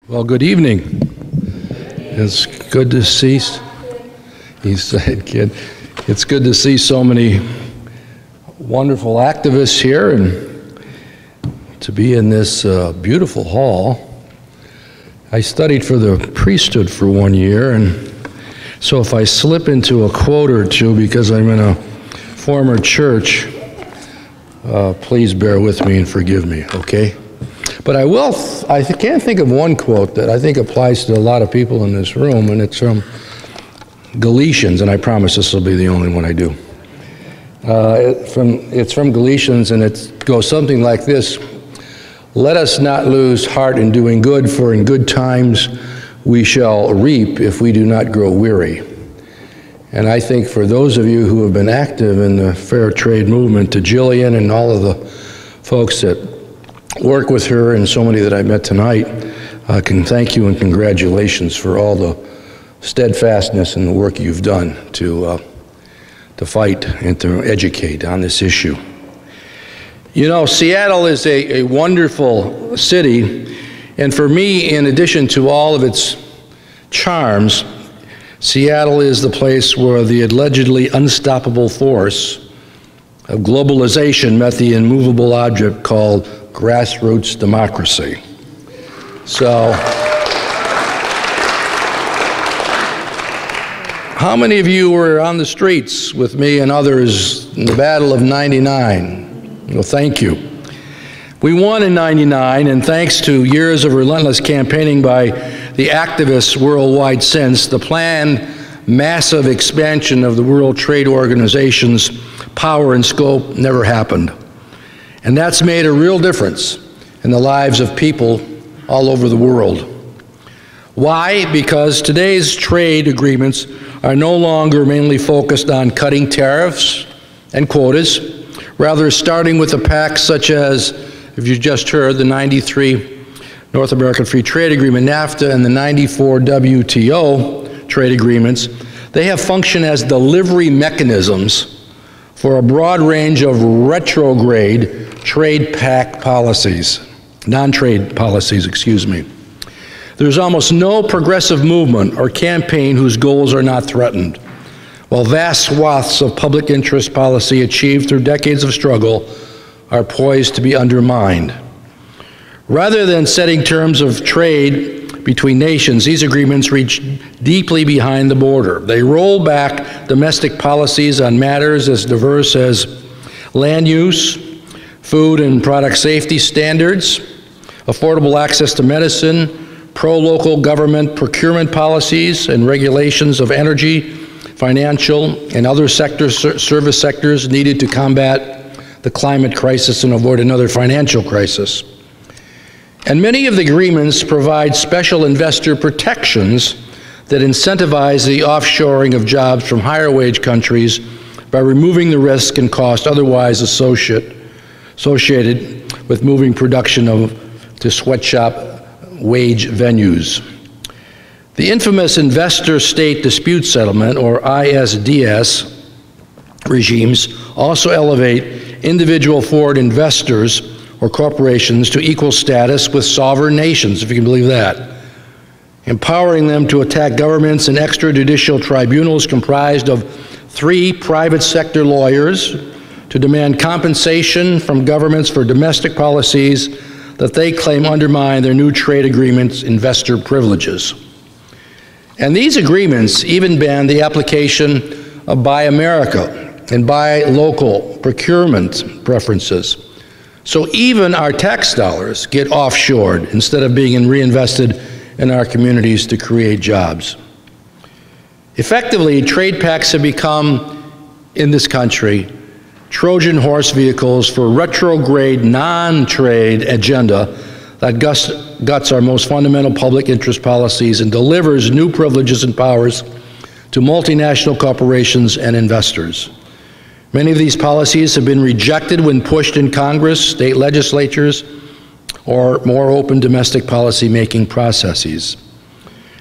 Well, good evening. It's good to see, he said, kid. It's good to see so many wonderful activists here and to be in this beautiful hall. I studied for the priesthood for 1 year, and so if I slip into a quote or two because I'm in a former church, please bear with me and forgive me, okay? But I can't think of one quote that I think applies to a lot of people in this room, and it's from Galatians, and I promise this will be the only one I do. It's from Galatians, and it goes something like this: "Let us not lose heart in doing good, for in good times we shall reap if we do not grow weary." And I think for those of you who have been active in the fair trade movement, to Jillian and all of the folks that work with her and so many that I met tonight, I can thank you and congratulations for all the steadfastness and the work you've done to fight and to educate on this issue. You know, Seattle is a wonderful city, and for me, in addition to all of its charms, Seattle is the place where the allegedly unstoppable force of globalization met the immovable object called grassroots democracy. So, how many of you were on the streets with me and others in the Battle of '99? Well, thank you. We won in '99, and thanks to years of relentless campaigning by the activists worldwide since, the planned massive expansion of the World Trade Organization's power and scope never happened. And that's made a real difference in the lives of people all over the world. Why? Because today's trade agreements are no longer mainly focused on cutting tariffs and quotas, rather starting with a pact such as, if you just heard, the '93 North American Free Trade Agreement, NAFTA, and the '94 WTO trade agreements. They have functioned as delivery mechanisms for a broad range of retrograde trade pact policies, non-trade policies, excuse me. There's almost no progressive movement or campaign whose goals are not threatened, while vast swaths of public interest policy achieved through decades of struggle are poised to be undermined. Rather than setting terms of trade between nations, these agreements reach deeply behind the border. They roll back domestic policies on matters as diverse as land use, food and product safety standards, affordable access to medicine, pro-local government procurement policies and regulations of energy, financial, and other service sectors needed to combat the climate crisis and avoid another financial crisis. And many of the agreements provide special investor protections that incentivize the offshoring of jobs from higher wage countries by removing the risk and cost otherwise associated with moving production to sweatshop wage venues. The infamous investor-state dispute settlement, or ISDS, regimes also elevate individual foreign investors or corporations to equal status with sovereign nations, if you can believe that, empowering them to attack governments and extrajudicial tribunals comprised of 3 private sector lawyers to demand compensation from governments for domestic policies that they claim undermine their new trade agreements' investor privileges. And these agreements even ban the application of Buy America and Buy Local procurement preferences. So even our tax dollars get offshored instead of being reinvested in our communities to create jobs. Effectively, trade pacts have become, in this country, Trojan horse vehicles for retrograde non-trade agenda that guts our most fundamental public interest policies and delivers new privileges and powers to multinational corporations and investors. Many of these policies have been rejected when pushed in Congress, state legislatures, or more open domestic policy-making processes.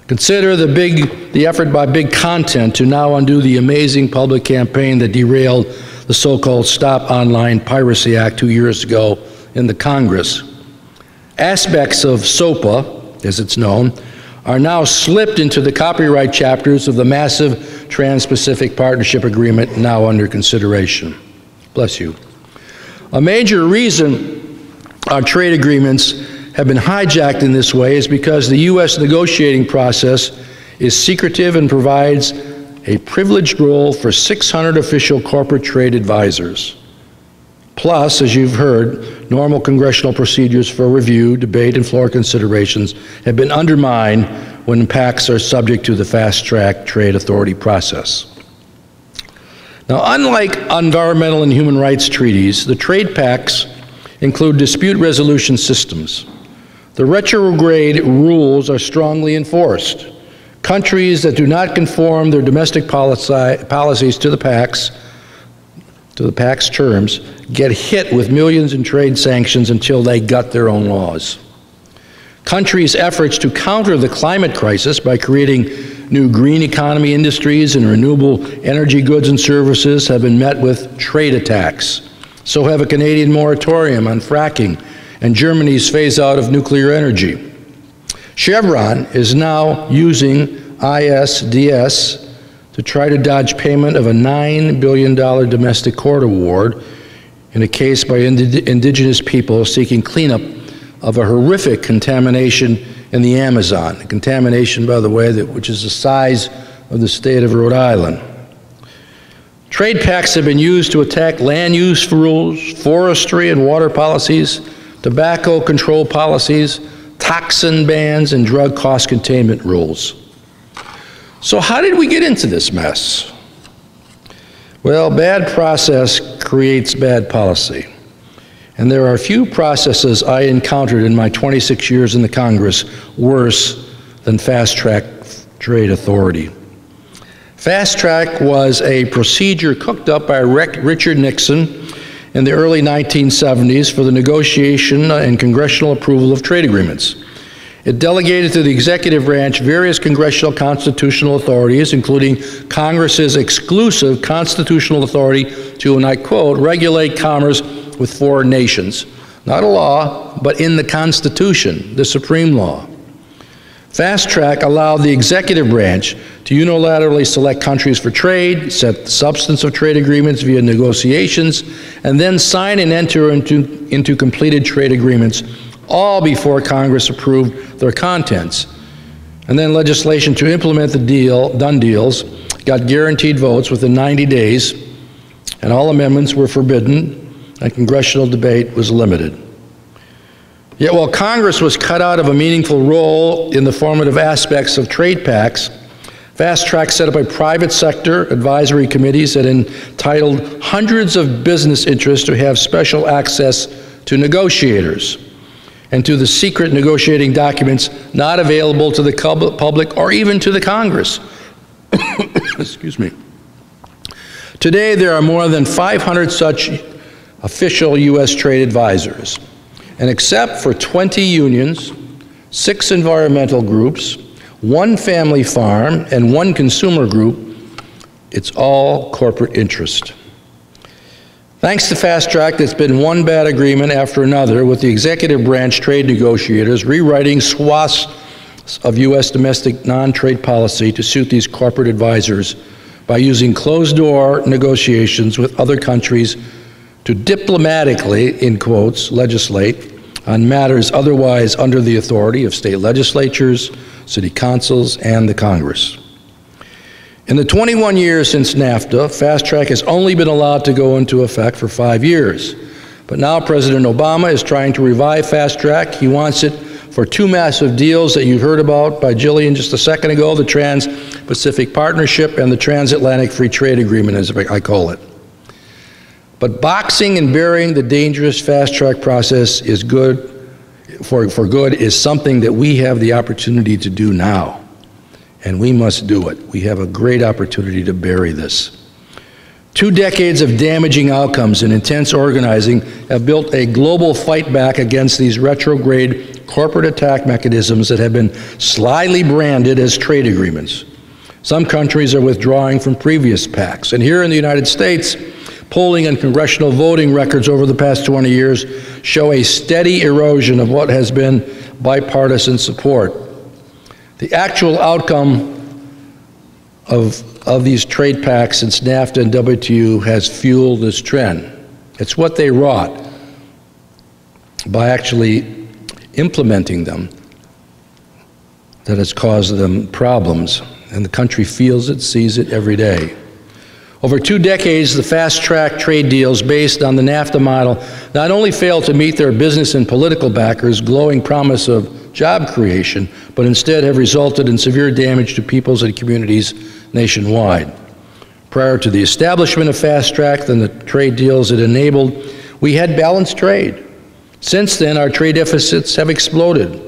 Consider the effort by Big Content to now undo the amazing public campaign that derailed the so-called Stop Online Piracy Act 2 years ago in the Congress. Aspects of SOPA as it's known, are now slipped into the copyright chapters of the massive Trans-Pacific Partnership Agreement now under consideration. Bless you. A major reason our trade agreements have been hijacked in this way is because the U.S. negotiating process is secretive and provides a privileged role for 600 official corporate trade advisors. Plus, as you've heard, normal congressional procedures for review, debate, and floor considerations have been undermined when pacts are subject to the fast-track trade authority process. Now, unlike environmental and human rights treaties, the trade pacts include dispute resolution systems. The retrograde rules are strongly enforced. Countries that do not conform their domestic policies to the pact's terms, get hit with millions in trade sanctions until they gut their own laws. Countries' efforts to counter the climate crisis by creating new green economy industries and renewable energy goods and services have been met with trade attacks. So have a Canadian moratorium on fracking and Germany's phase out of nuclear energy. Chevron is now using ISDS to try to dodge payment of a $9 billion domestic court award in a case by indigenous people seeking cleanup of a horrific contamination in the Amazon. A contamination, by the way, which is the size of the state of Rhode Island. Trade pacts have been used to attack land use rules, forestry and water policies, tobacco control policies, toxin bans, and drug cost containment rules. So how did we get into this mess? Well, bad process creates bad policy. And there are few processes I encountered in my 26 years in the Congress worse than fast-track trade authority. Fast-track was a procedure cooked up by Richard Nixon in the early 1970s for the negotiation and congressional approval of trade agreements. It delegated to the executive branch various congressional constitutional authorities, including Congress's exclusive constitutional authority to, and I quote, regulate commerce with foreign nations. Not a law, but in the Constitution, the supreme law. Fast track allowed the executive branch to unilaterally select countries for trade, set the substance of trade agreements via negotiations, and then sign and enter into completed trade agreements, all before Congress approved their contents. And then legislation to implement the done deals got guaranteed votes within 90 days, and all amendments were forbidden, and congressional debate was limited. Yet while Congress was cut out of a meaningful role in the formative aspects of trade pacts, Fast Track set up a private sector advisory committees that entitled hundreds of business interests to have special access to negotiators and to the secret negotiating documents not available to the public or even to the Congress. Excuse me. Today, there are more than 500 such official U.S. trade advisors. And except for 20 unions, 6 environmental groups, 1 family farm, and 1 consumer group, it's all corporate interest. Thanks to Fast Track, there's been one bad agreement after another with the executive branch trade negotiators rewriting swaths of U.S. domestic non-trade policy to suit these corporate advisors by using closed-door negotiations with other countries to diplomatically, in quotes, legislate on matters otherwise under the authority of state legislatures, city councils, and the Congress. In the 21 years since NAFTA, Fast Track has only been allowed to go into effect for 5 years. But now President Obama is trying to revive Fast Track. He wants it for 2 massive deals that you heard about by Jillian just a second ago, the Trans-Pacific Partnership and the Transatlantic Free Trade Agreement, as I call it. But boxing and burying the dangerous fast-track process is good, for good, is something that we have the opportunity to do now. And we must do it. We have a great opportunity to bury this. 2 decades of damaging outcomes and intense organizing have built a global fight back against these retrograde corporate attack mechanisms that have been slyly branded as trade agreements. Some countries are withdrawing from previous pacts. And here in the United States, polling and congressional voting records over the past 20 years show a steady erosion of what has been bipartisan support. The actual outcome of these trade pacts since NAFTA and WTO has fueled this trend. It's what they wrought by actually implementing them that has caused them problems, and the country feels it, sees it every day. Over 2 decades, the fast-track trade deals based on the NAFTA model not only failed to meet their business and political backers' glowing promise of job creation, but instead have resulted in severe damage to peoples and communities nationwide. Prior to the establishment of fast-track and the trade deals it enabled, we had balanced trade. Since then, our trade deficits have exploded.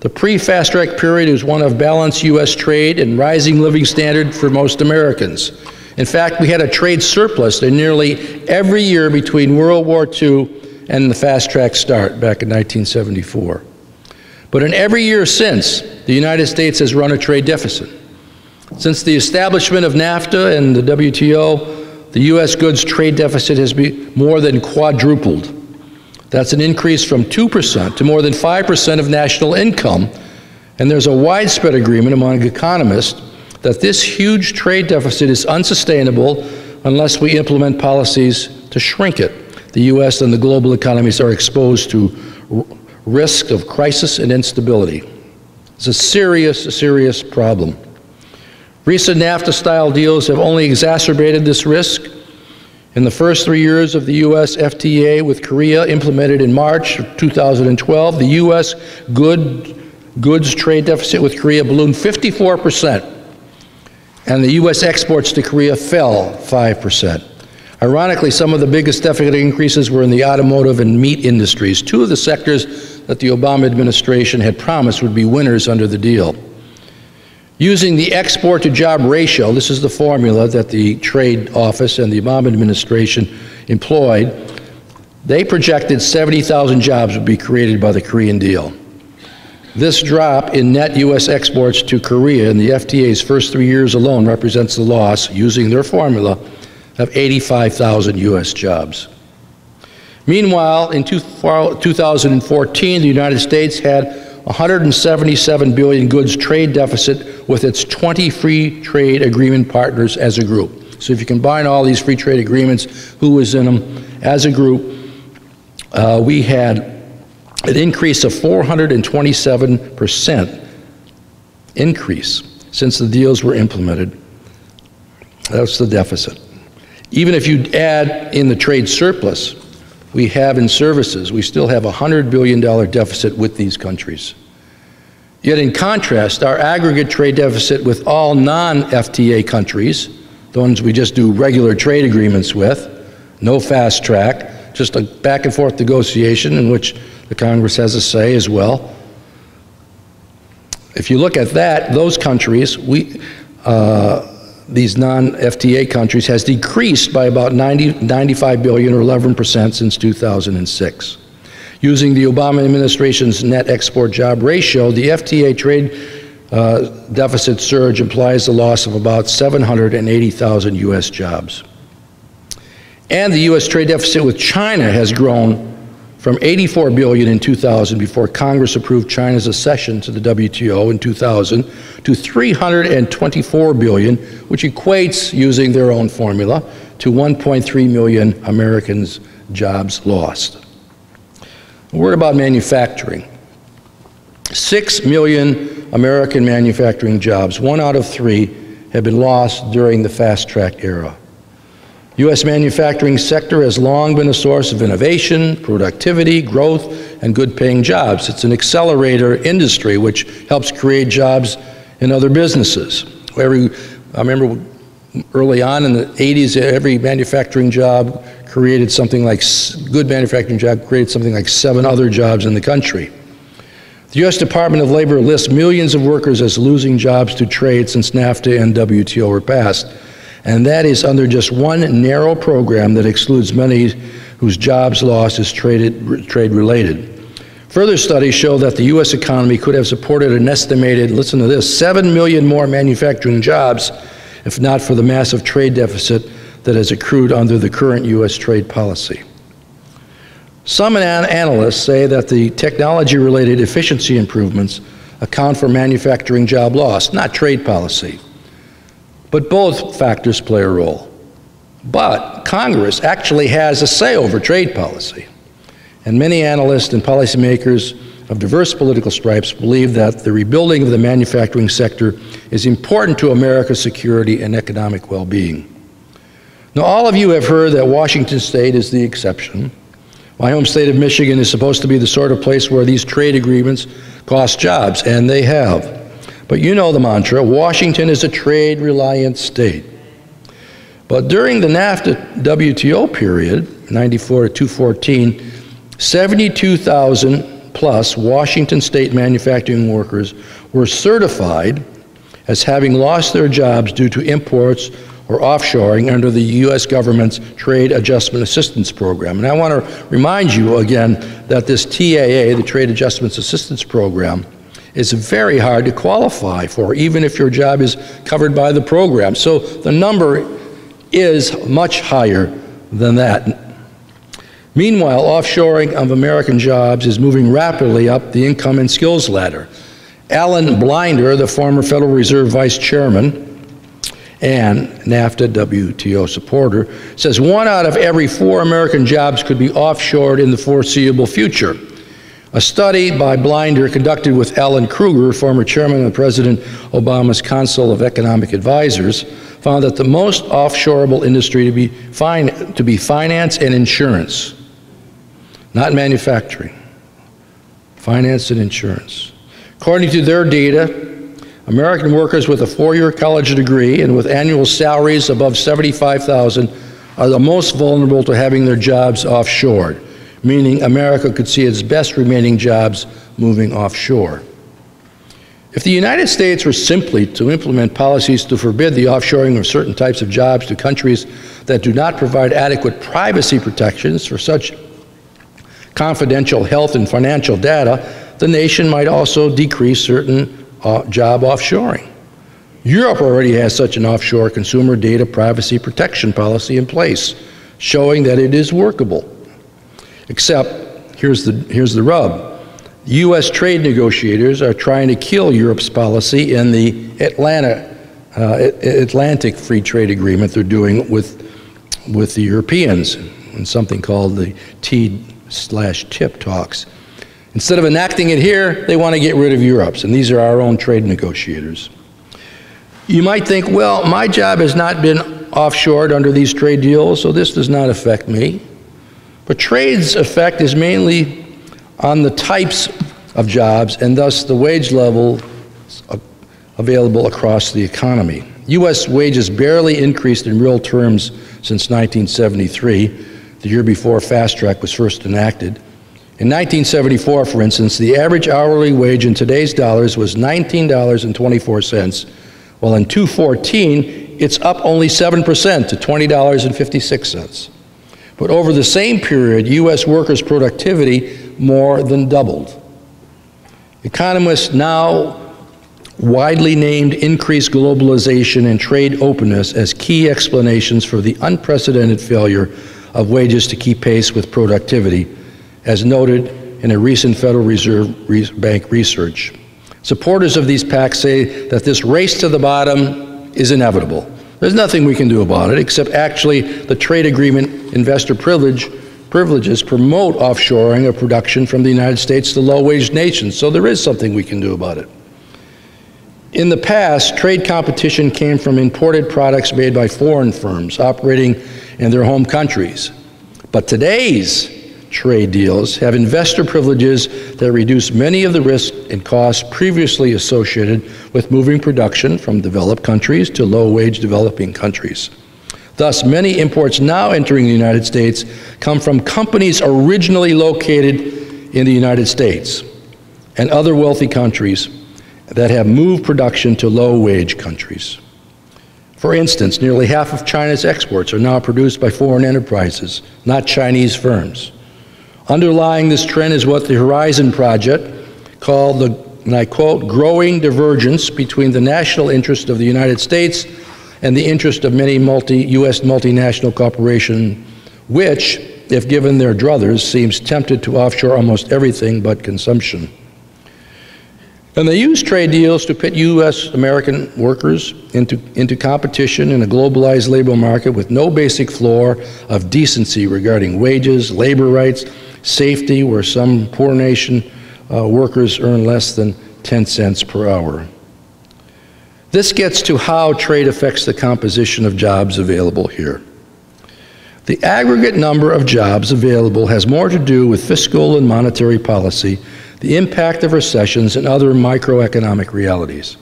The pre-fast-track period was one of balanced U.S. trade and rising living standard for most Americans. In fact, we had a trade surplus in nearly every year between World War II and the fast-track start back in 1974. But in every year since, the United States has run a trade deficit. Since the establishment of NAFTA and the WTO, the U.S. goods trade deficit has been more than quadrupled. That's an increase from 2% to more than 5% of national income, and there's a widespread agreement among economists that this huge trade deficit is unsustainable unless we implement policies to shrink it. The U.S. and the global economies are exposed to risk of crisis and instability. It's a serious problem. Recent NAFTA-style deals have only exacerbated this risk. In the first 3 years of the U.S. FTA with Korea, implemented in March of 2012, the U.S. goods trade deficit with Korea ballooned 54%, and the U.S. exports to Korea fell 5%. Ironically, some of the biggest deficit increases were in the automotive and meat industries, 2 of the sectors that the Obama administration had promised would be winners under the deal. Using the export-to-job ratio, this is the formula that the Trade Office and the Obama administration employed, they projected 70,000 jobs would be created by the Korean deal. This drop in net U.S. exports to Korea in the FTA's first 3 years alone represents the loss, using their formula, of 85,000 U.S. jobs. Meanwhile, in 2014, the United States had $177 billion goods trade deficit with its 20 free trade agreement partners as a group. So if you combine all these free trade agreements, who was in them as a group, we had an increase of 427% increase since the deals were implemented. That's the deficit. Even if you add in the trade surplus we have in services, we still have a $100 billion deficit with these countries. Yet in contrast, our aggregate trade deficit with all non-FTA countries, the ones we just do regular trade agreements with, no fast track, just a back and forth negotiation in which the Congress has a say as well. If you look at that, those countries, these non-FTA countries, has decreased by about 95 billion or 11% since 2006. Using the Obama administration's net export job ratio, the FTA trade deficit surge implies the loss of about 780,000 U.S. jobs. And the U.S. trade deficit with China has grown from 84 billion in 2000, before Congress approved China's accession to the WTO in 2000, to 324 billion, which equates, using their own formula, to 1.3 million Americans' jobs lost. A word about manufacturing. 6 million American manufacturing jobs, 1 out of 3, have been lost during the fast-track era. U.S. manufacturing sector has long been a source of innovation, productivity, growth, and good-paying jobs. It's an accelerator industry which helps create jobs in other businesses. I remember early on in the 80s, every manufacturing job created something like, good manufacturing job created something like 7 other jobs in the country. The U.S. Department of Labor lists millions of workers as losing jobs to trade since NAFTA and WTO were passed. And that is under just one narrow program that excludes many whose jobs lost is trade-related. Further studies show that the U.S. economy could have supported an estimated, listen to this, 7 million more manufacturing jobs if not for the massive trade deficit that has accrued under the current U.S. trade policy. Some analysts say that the technology-related efficiency improvements account for manufacturing job loss, not trade policy. But both factors play a role. But Congress actually has a say over trade policy. And many analysts and policymakers of diverse political stripes believe that the rebuilding of the manufacturing sector is important to America's security and economic well-being. Now, all of you have heard that Washington State is the exception. My home state of Michigan is supposed to be the sort of place where these trade agreements cost jobs, and they have. But you know the mantra, Washington is a trade-reliant state. But during the NAFTA WTO period, 94 to 214, 72,000 plus Washington State manufacturing workers were certified as having lost their jobs due to imports or offshoring under the U.S. government's Trade Adjustment Assistance Program. And I want to remind you again that this TAA, the Trade Adjustment Assistance Program, is very hard to qualify for, even if your job is covered by the program. So the number is much higher than that. Meanwhile, offshoring of American jobs is moving rapidly up the income and skills ladder. Alan Blinder, the former Federal Reserve Vice Chairman and NAFTA WTO supporter, says 1 out of every 4 American jobs could be offshored in the foreseeable future. A study by Blinder conducted with Alan Kruger, former chairman of President Obama's Council of Economic Advisors, found that the most offshoreable industry to be finance and insurance, not manufacturing, finance and insurance. According to their data, American workers with a 4-year college degree and with annual salaries above $75,000 are the most vulnerable to having their jobs offshored, meaning America could see its best remaining jobs moving offshore. If the United States were simply to implement policies to forbid the offshoring of certain types of jobs to countries that do not provide adequate privacy protections for such confidential health and financial data, the nation might also decrease certain job offshoring. Europe already has such an offshore consumer data privacy protection policy in place, showing that it is workable. Except, here's the rub. U.S. trade negotiators are trying to kill Europe's policy in the Atlantic Free Trade Agreement they're doing with the Europeans in something called the T/TIP talks. Instead of enacting it here, they want to get rid of Europe's, and these are our own trade negotiators. You might think, well, my job has not been offshored under these trade deals, so this does not affect me. But trade's effect is mainly on the types of jobs and thus the wage level available across the economy. U.S. wages barely increased in real terms since 1973, the year before Fast Track was first enacted. In 1974, for instance, the average hourly wage in today's dollars was $19.24, while in 2014, it's up only 7% to $20.56. But over the same period, U.S. workers' productivity more than doubled. Economists now widely named increased globalization and trade openness as key explanations for the unprecedented failure of wages to keep pace with productivity, as noted in a recent Federal Reserve Bank research. Supporters of these pacts say that this race to the bottom is inevitable. There's nothing we can do about it, except actually the trade agreement investor privileges promote offshoring of production from the United States to low-wage nations, so there is something we can do about it. In the past, trade competition came from imported products made by foreign firms operating in their home countries. But today's trade deals have investor privileges that reduce many of the risks and costs previously associated with moving production from developed countries to low-wage developing countries. Thus, many imports now entering the United States come from companies originally located in the United States and other wealthy countries that have moved production to low-wage countries. For instance, nearly half of China's exports are now produced by foreign enterprises, not Chinese firms. Underlying this trend is what the Horizon Project called the, and I quote, growing divergence between the national interest of the United States and the interest of many U.S. multinational corporations, which, if given their druthers, seems tempted to offshore almost everything but consumption. And they use trade deals to pit U.S. American workers into competition in a globalized labor market with no basic floor of decency regarding wages, labor rights, safety, where some poor nation workers earn less than 10 cents per hour. This gets to how trade affects the composition of jobs available here. The aggregate number of jobs available has more to do with fiscal and monetary policy, the impact of recessions, and other microeconomic realities.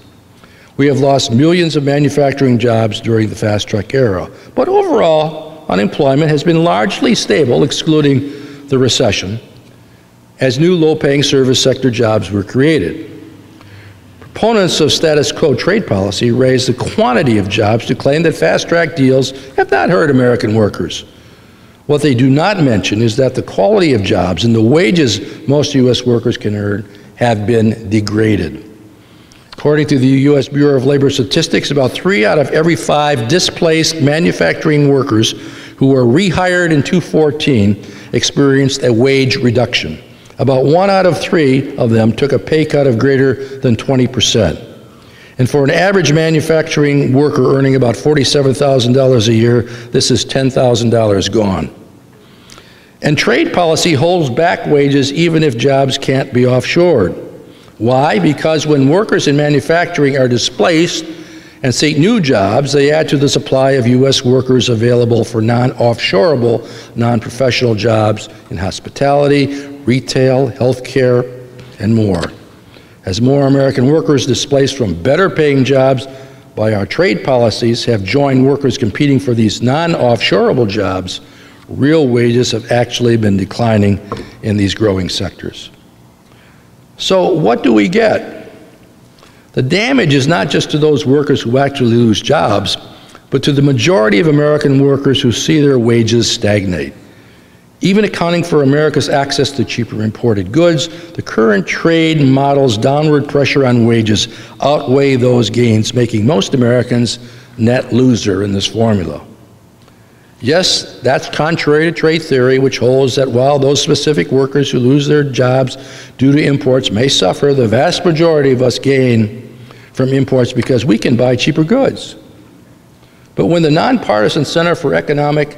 We have lost millions of manufacturing jobs during the fast track era, but overall, unemployment has been largely stable, excluding the recession, as new low-paying service sector jobs were created. Proponents of status quo trade policy raise the quantity of jobs to claim that fast track deals have not hurt American workers. What they do not mention is that the quality of jobs and the wages most U.S. workers can earn have been degraded. According to the U.S. Bureau of Labor Statistics, about 3 out of every 5 displaced manufacturing workers who were rehired in 2014 experienced a wage reduction. About 1 out of 3 of them took a pay cut of greater than 20%. And for an average manufacturing worker earning about $47,000 a year, this is $10,000 gone. And trade policy holds back wages even if jobs can't be offshored. Why? Because when workers in manufacturing are displaced and seek new jobs, they add to the supply of U.S. workers available for non-offshorable, non-professional jobs in hospitality, retail, healthcare, and more. As more American workers displaced from better-paying jobs by our trade policies have joined workers competing for these non-offshorable jobs, real wages have actually been declining in these growing sectors. So what do we get? The damage is not just to those workers who actually lose jobs, but to the majority of American workers who see their wages stagnate. Even accounting for America's access to cheaper imported goods, the current trade model's downward pressure on wages outweigh those gains, making most Americans net loser in this formula. Yes, that's contrary to trade theory, which holds that while those specific workers who lose their jobs due to imports may suffer, the vast majority of us gain from imports because we can buy cheaper goods. But when the nonpartisan Center for Economic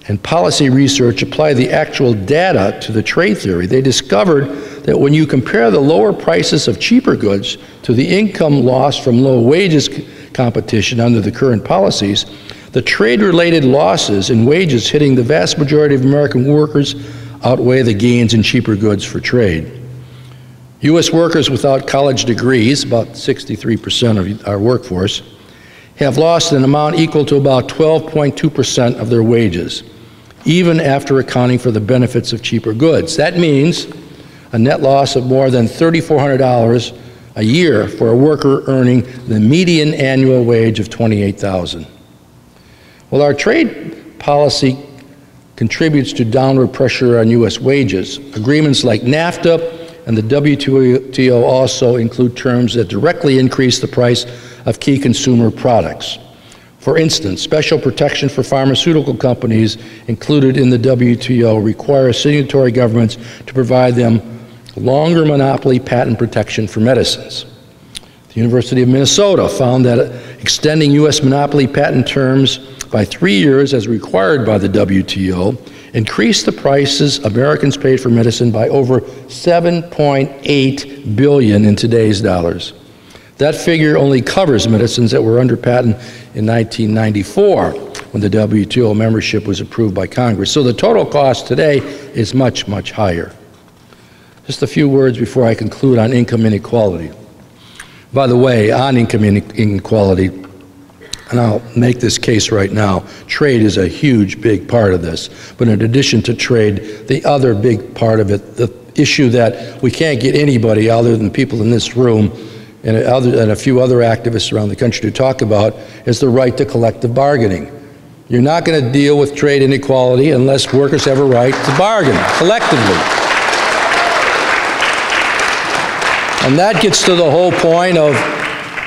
and Policy Research applied the actual data to the trade theory, they discovered that when you compare the lower prices of cheaper goods to the income loss from low wages competition under the current policies, the trade-related losses in wages hitting the vast majority of American workers outweigh the gains in cheaper goods for trade. U.S. workers without college degrees, about 63% of our workforce, have lost an amount equal to about 12.2% of their wages, even after accounting for the benefits of cheaper goods. That means a net loss of more than $3,400 a year for a worker earning the median annual wage of $28,000. Well, our trade policy contributes to downward pressure on U.S. wages. Agreements like NAFTA and the WTO also include terms that directly increase the price of key consumer products. For instance, special protection for pharmaceutical companies included in the WTO require signatory governments to provide them longer monopoly patent protection for medicines. The University of Minnesota found that extending U.S. monopoly patent terms by 3 years as required by the WTO increased the prices Americans paid for medicine by over $7.8 billion in today's dollars. That figure only covers medicines that were under patent in 1994 when the WTO membership was approved by Congress. So the total cost today is much, much higher. Just a few words before I conclude on income inequality. By the way, on income inequality, and I'll make this case right now, trade is a huge, big part of this. But in addition to trade, the other big part of it, the issue that we can't get anybody other than people in this room and a few other activists around the country to talk about, is the right to collective bargaining. You're not going to deal with trade inequality unless workers have a right to bargain collectively. And that gets to the whole point of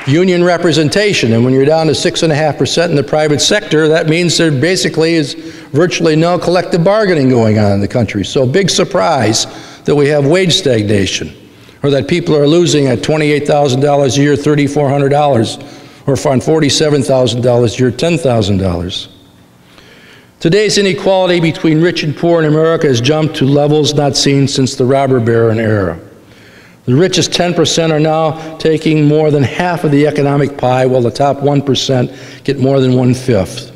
union representation. And when you're down to 6.5% in the private sector, that means there basically is virtually no collective bargaining going on in the country. So big surprise that we have wage stagnation, or that people are losing at $28,000 a year, $3,400, or on $47,000 a year, $10,000. Today's inequality between rich and poor in America has jumped to levels not seen since the robber baron era. The richest 10% are now taking more than half of the economic pie, while the top 1% get more than 1/5.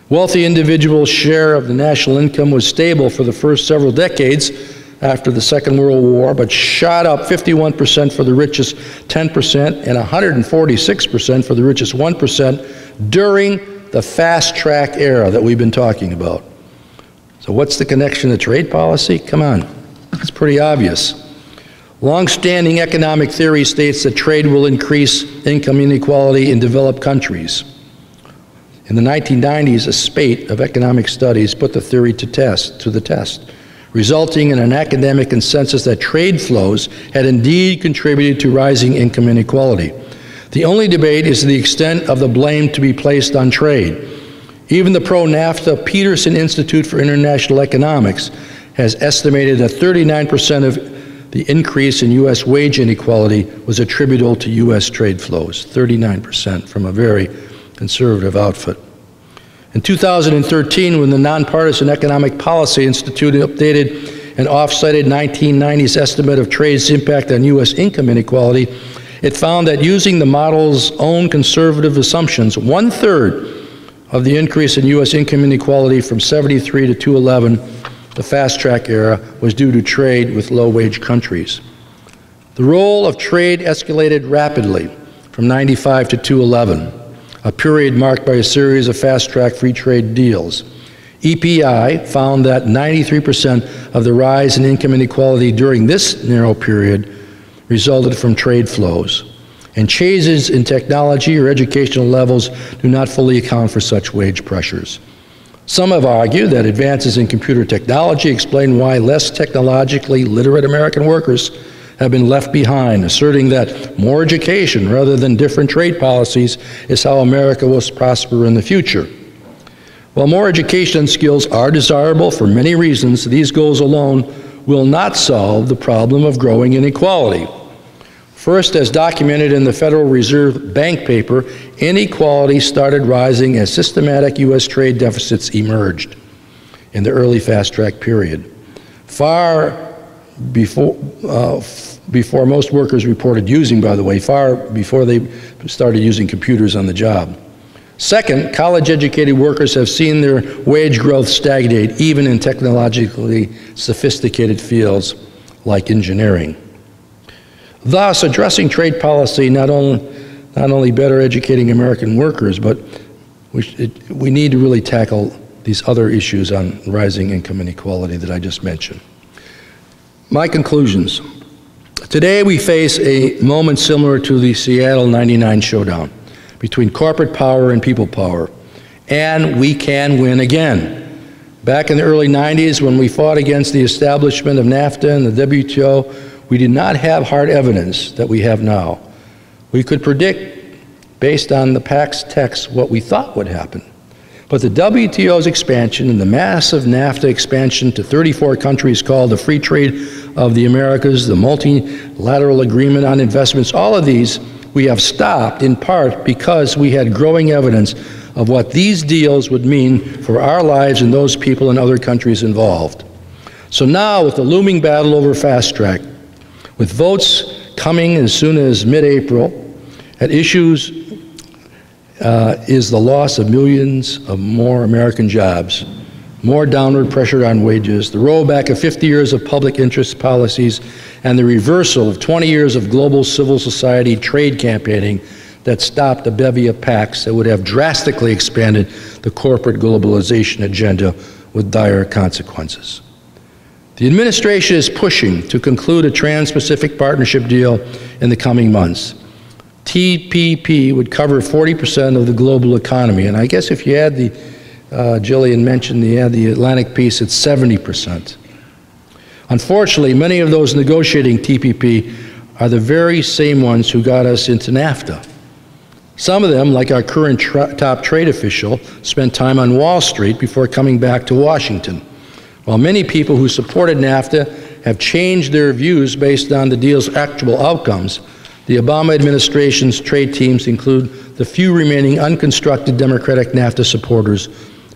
Wealthy individuals' share of the national income was stable for the first several decades after the Second World War, but shot up 51% for the richest 10% and 146% for the richest 1% during the fast-track era that we've been talking about. So what's the connection to trade policy? Come on, it's pretty obvious. Long-standing economic theory states that trade will increase income inequality in developed countries. In the 1990s, a spate of economic studies put the theory to the test, resulting in an academic consensus that trade flows had indeed contributed to rising income inequality. The only debate is the extent of the blame to be placed on trade. Even the pro-NAFTA Peterson Institute for International Economics has estimated that 39% of the increase in U.S. wage inequality was attributable to U.S. trade flows, 39% from a very conservative outfit. In 2013, when the Nonpartisan Economic Policy Institute updated an off-cited 1990s estimate of trade's impact on U.S. income inequality, it found that using the model's own conservative assumptions, 1/3 of the increase in U.S. income inequality from 73 to 2011, the fast-track era, was due to trade with low-wage countries. The role of trade escalated rapidly from 95 to 2011, a period marked by a series of fast-track free trade deals. EPI found that 93% of the rise in income inequality during this narrow period resulted from trade flows, and changes in technology or educational levels do not fully account for such wage pressures. Some have argued that advances in computer technology explain why less technologically literate American workers have been left behind, asserting that more education rather than different trade policies is how America will prosper in the future. While more education and skills are desirable for many reasons, these goals alone will not solve the problem of growing inequality. First, as documented in the Federal Reserve Bank paper, inequality started rising as systematic U.S. trade deficits emerged in the early fast-track period, far before most workers reported using, by the way, far before they started using computers on the job. Second, college-educated workers have seen their wage growth stagnate even in technologically sophisticated fields like engineering. Thus, addressing trade policy not only better educating American workers, but we need to really tackle these other issues on rising income inequality that I just mentioned. My conclusions. Today we face a moment similar to the Seattle '99 showdown between corporate power and people power, and we can win again. Back in the early '90s, when we fought against the establishment of NAFTA and the WTO, we did not have hard evidence that we have now. We could predict, based on the PAC's text, what we thought would happen. But the WTO's expansion and the massive NAFTA expansion to 34 countries called the Free Trade of the Americas, the Multilateral Agreement on Investments, all of these we have stopped in part because we had growing evidence of what these deals would mean for our lives and those people in other countries involved. So now, with the looming battle over fast track, with votes coming as soon as mid-April, at issues is the loss of millions of more American jobs, more downward pressure on wages, the rollback of 50 years of public interest policies, and the reversal of 20 years of global civil society trade campaigning that stopped a bevy of PACs that would have drastically expanded the corporate globalization agenda with dire consequences. The administration is pushing to conclude a Trans-Pacific Partnership deal in the coming months. TPP would cover 40% of the global economy, and I guess if you add the, Jillian mentioned the Atlantic piece, it's 70%. Unfortunately, many of those negotiating TPP are the very same ones who got us into NAFTA. Some of them, like our current top trade official, spent time on Wall Street before coming back to Washington. While many people who supported NAFTA have changed their views based on the deal's actual outcomes, the Obama administration's trade teams include the few remaining unconstructed Democratic NAFTA supporters,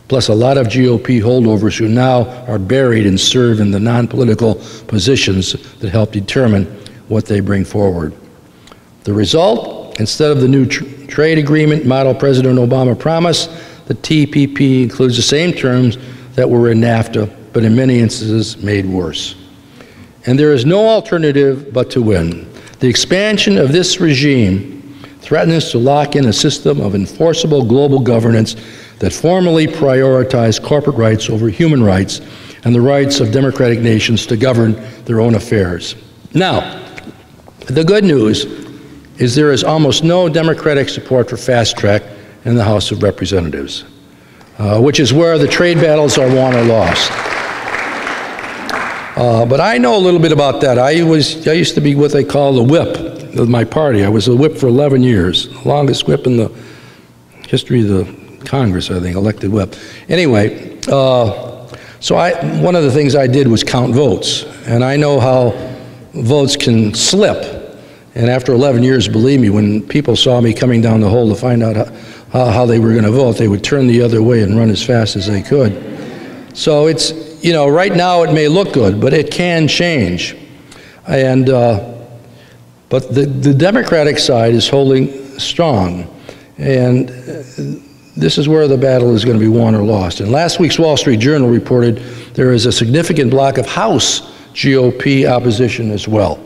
plus a lot of GOP holdovers who now are buried and serve in the non-political positions that help determine what they bring forward. The result, instead of the new trade agreement model President Obama promised, the TPP includes the same terms that were in NAFTA, but in many instances made worse. And there is no alternative but to win. The expansion of this regime threatens to lock in a system of enforceable global governance that formally prioritizes corporate rights over human rights and the rights of democratic nations to govern their own affairs. Now, the good news is there is almost no Democratic support for fast track in the House of Representatives, which is where the trade battles are won or lost. But I know a little bit about that. I used to be what they call the whip of my party. I was the whip for 11 years, the longest whip in the history of the Congress, I think, elected whip. Anyway, so one of the things I did was count votes, and I know how votes can slip. And after 11 years, believe me, when people saw me coming down the hole to find out how they were going to vote, they would turn the other way and run as fast as they could. So it's, you know, right now it may look good, but it can change. And, but the Democratic side is holding strong. And this is where the battle is going to be won or lost. And last week's Wall Street Journal reported there is a significant block of House GOP opposition as well.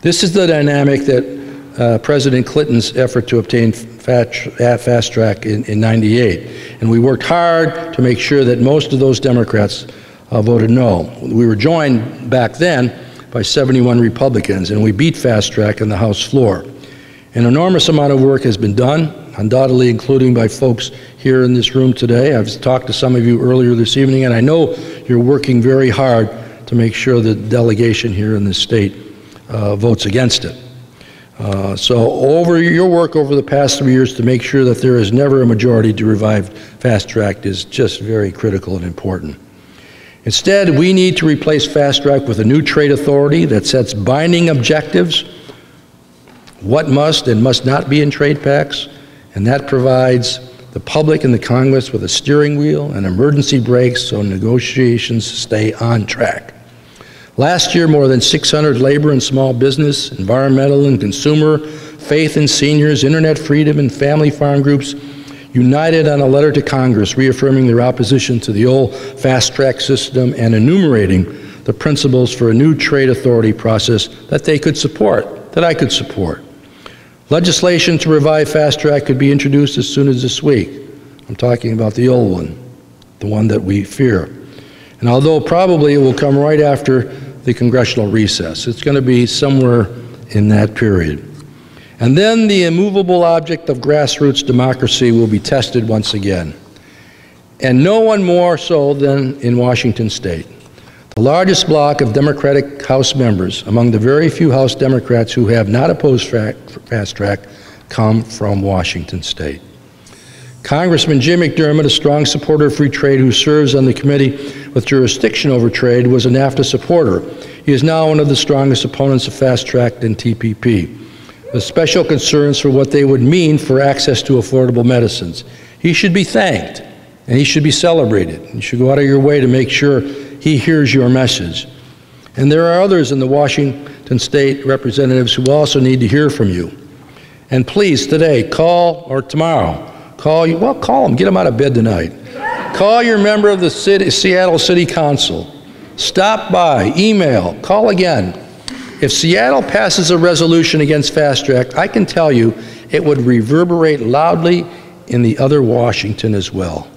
This is the dynamic that President Clinton's effort to obtain fast track in '98. And we worked hard to make sure that most of those Democrats voted no. We were joined back then by 71 Republicans, and we beat fast track on the House floor. An enormous amount of work has been done, undoubtedly including by folks here in this room today. I've talked to some of you earlier this evening, and I know you're working very hard to make sure the delegation here in this state votes against it. So over your work over the past 3 years to make sure that there is never a majority to revive fast track is just very critical and important. Instead, we need to replace fast track with a new trade authority that sets binding objectives, what must and must not be in trade pacts, and that provides the public and the Congress with a steering wheel and emergency brakes so negotiations stay on track. Last year, more than 600 labor and small business, environmental and consumer, faith and seniors, internet freedom, and family farm groups united on a letter to Congress reaffirming their opposition to the old fast-track system and enumerating the principles for a new trade authority process that they could support, that I could support. Legislation to revive fast-track could be introduced as soon as this week. I'm talking about the old one, the one that we fear. And although probably it will come right after the congressional recess, it's going to be somewhere in that period. And then the immovable object of grassroots democracy will be tested once again. And no one more so than in Washington State. The largest block of Democratic House members, among the very few House Democrats who have not opposed fast track, come from Washington State. Congressman Jim McDermott, a strong supporter of free trade who serves on the committee with jurisdiction over trade, was a NAFTA supporter. He is now one of the strongest opponents of fast track and TPP, with special concerns for what they would mean for access to affordable medicines. He should be thanked, and he should be celebrated. You should go out of your way to make sure he hears your message. And there are others in the Washington State representatives who also need to hear from you. And please, today, call, or tomorrow, call them, get them out of bed tonight. Call your member of the Seattle City Council. Stop by, email, call again. If Seattle passes a resolution against fast track, I can tell you it would reverberate loudly in the other Washington as well.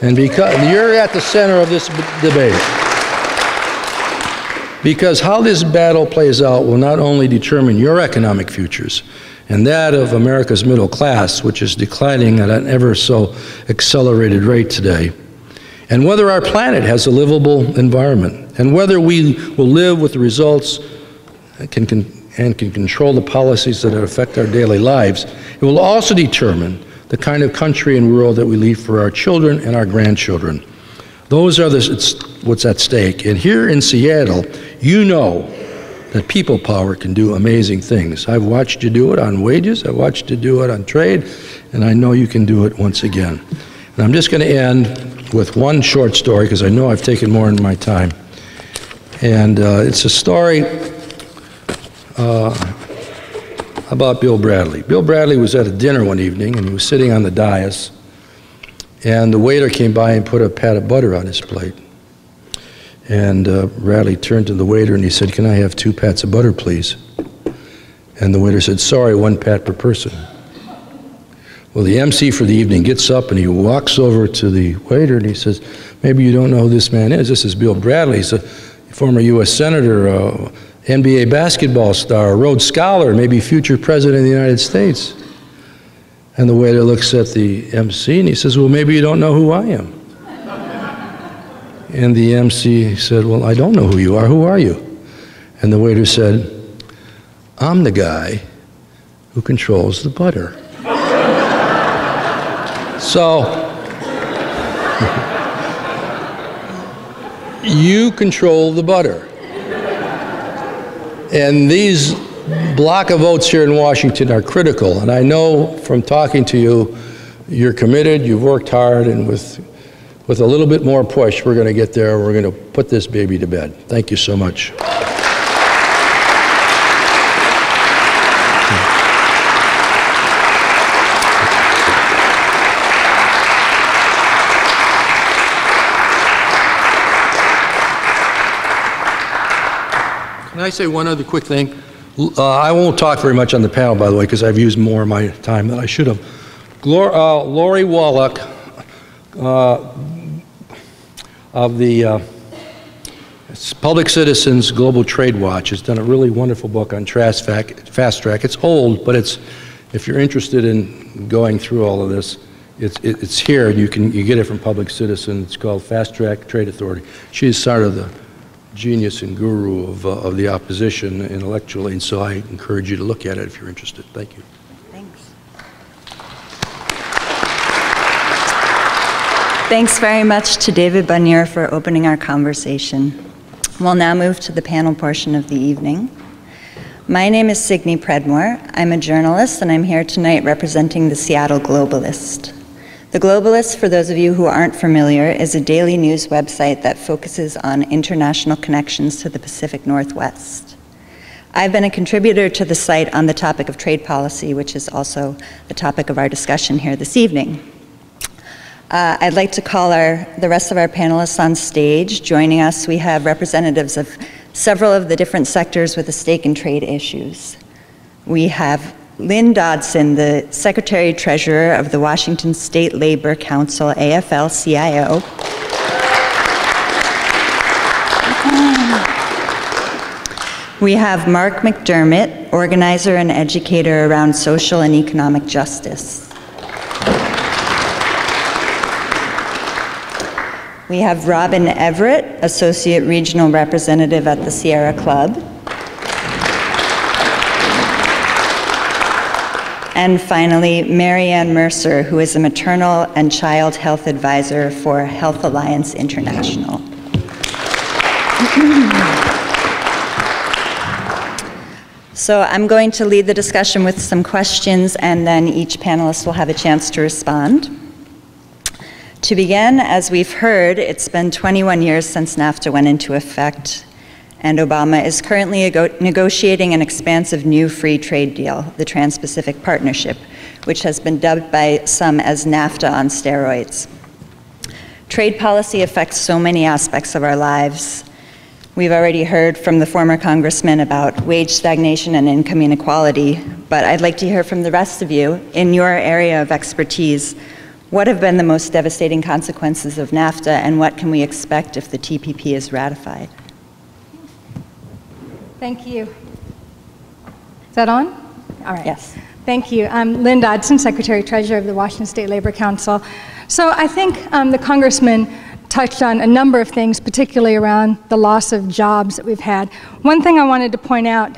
And because you're at the center of this debate. Because how this battle plays out will not only determine your economic futures and that of America's middle class, which is declining at an ever so accelerated rate today, and whether our planet has a livable environment, and whether we will live with the results can and can control the policies that affect our daily lives, it will also determine the kind of country and world that we leave for our children and our grandchildren. Those are what's at stake. And here in Seattle, you know that people power can do amazing things. I've watched you do it on wages, I've watched you do it on trade, and I know you can do it once again. And I'm just going to end with one short story, because I know I've taken more than my time. And it's a story about Bill Bradley. Bill Bradley was at a dinner one evening, and he was sitting on the dais, and the waiter came by and put a pat of butter on his plate. And Bradley turned to the waiter and he said, "Can I have 2 pats of butter, please?" And the waiter said, "Sorry, 1 pat per person." Well, the MC for the evening gets up and he walks over to the waiter and he says, "Maybe you don't know who this man is. This is Bill Bradley. He's a former U.S. Senator, NBA basketball star, a Rhodes Scholar, maybe future President of the United States." And the waiter looks at the MC and he says, "Well, maybe you don't know who I am." And the MC said, "Well, I don't know who you are. Who are you?" And the waiter said, "I'm the guy who controls the butter." So, you control the butter. And these block of votes here in Washington are critical. And I know from talking to you, you're committed, you've worked hard, and with a little bit more push, we're going to get there. We're going to put this baby to bed. Thank you so much. Can I say one other quick thing? I won't talk very much on the panel, by the way, because I've used more of my time than I should have. Lori Wallach of the Public Citizens Global Trade Watch has done a really wonderful book on Fast Track. It's old, but if you're interested in going through all of this, it's here. You get it from Public Citizen. It's called Fast Track Trade Authority. She's sort of the genius and guru of the opposition intellectually, and so I encourage you to look at it if you're interested. Thank you. Thanks very much to David Bonior for opening our conversation. We'll now move to the panel portion of the evening. My name is Signe Predmore. I'm a journalist, and I'm here tonight representing the Seattle Globalist. The Globalist, for those of you who aren't familiar, is a daily news website that focuses on international connections to the Pacific Northwest. I've been a contributor to the site on the topic of trade policy, which is also the topic of our discussion here this evening. I'd like to call the rest of our panelists on stage. Joining us, we have representatives of several of the different sectors with a stake in trade issues. We have Lynne Dodson, the Secretary-Treasurer of the Washington State Labor Council, AFL-CIO. We have Mark McDermott, organizer and educator around social and economic justice. We have Robin Everett, Associate Regional Representative at the Sierra Club. And finally, Marianne Mercer, who is a maternal and child health advisor for Health Alliance International. So I'm going to lead the discussion with some questions, and then each panelist will have a chance to respond. To begin, as we've heard, it's been 21 years since NAFTA went into effect, and Obama is currently negotiating an expansive new free trade deal, the Trans-Pacific Partnership, which has been dubbed by some as NAFTA on steroids. Trade policy affects so many aspects of our lives. We've already heard from the former congressman about wage stagnation and income inequality, but I'd like to hear from the rest of you in your area of expertise. What have been the most devastating consequences of NAFTA, and what can we expect if the TPP is ratified? Thank you. Is that on? All right. Yes. Thank you. I'm Lynne Dodson, Secretary-Treasurer of the Washington State Labor Council. So I think the Congressman touched on a number of things, particularly around the loss of jobs that we've had. One thing I wanted to point out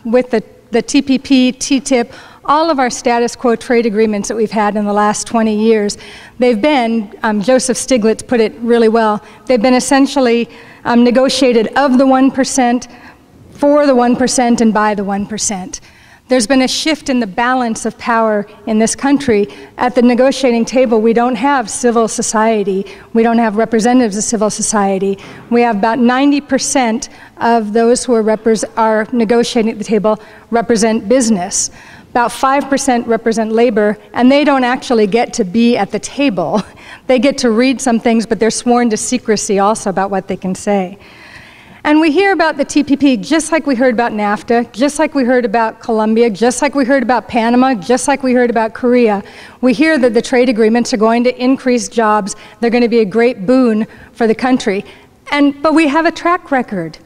with the TPP, TTIP, all of our status quo trade agreements that we've had in the last 20 years, they've been, Joseph Stiglitz put it really well, they've been essentially negotiated of the 1%, for the 1%, and by the 1%. There's been a shift in the balance of power in this country. At the negotiating table, we don't have civil society. We don't have representatives of civil society. We have about 90% of those who are negotiating at the table represent business. About 5% represent labor, and they don't actually get to be at the table. They get to read some things, but they're sworn to secrecy also about what they can say. And we hear about the TPP just like we heard about NAFTA, just like we heard about Colombia, just like we heard about Panama, just like we heard about Korea. We hear that the trade agreements are going to increase jobs. They're going to be a great boon for the country. But we have a track record.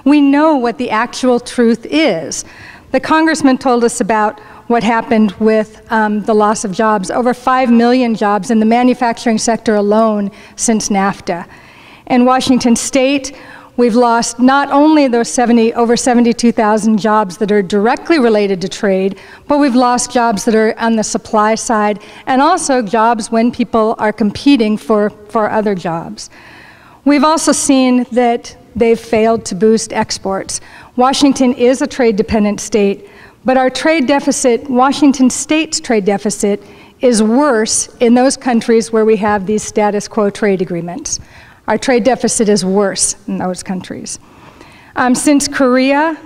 We know what the actual truth is. The congressman told us about what happened with the loss of jobs, over 5 million jobs in the manufacturing sector alone since NAFTA. In Washington State, we've lost not only those over 72,000 jobs that are directly related to trade, but we've lost jobs that are on the supply side, and also jobs when people are competing for other jobs. We've also seen that they've failed to boost exports. Washington is a trade-dependent state, but our trade deficit, Washington State's trade deficit, is worse in those countries where we have these status quo trade agreements. Our trade deficit is worse in those countries. Since Korea,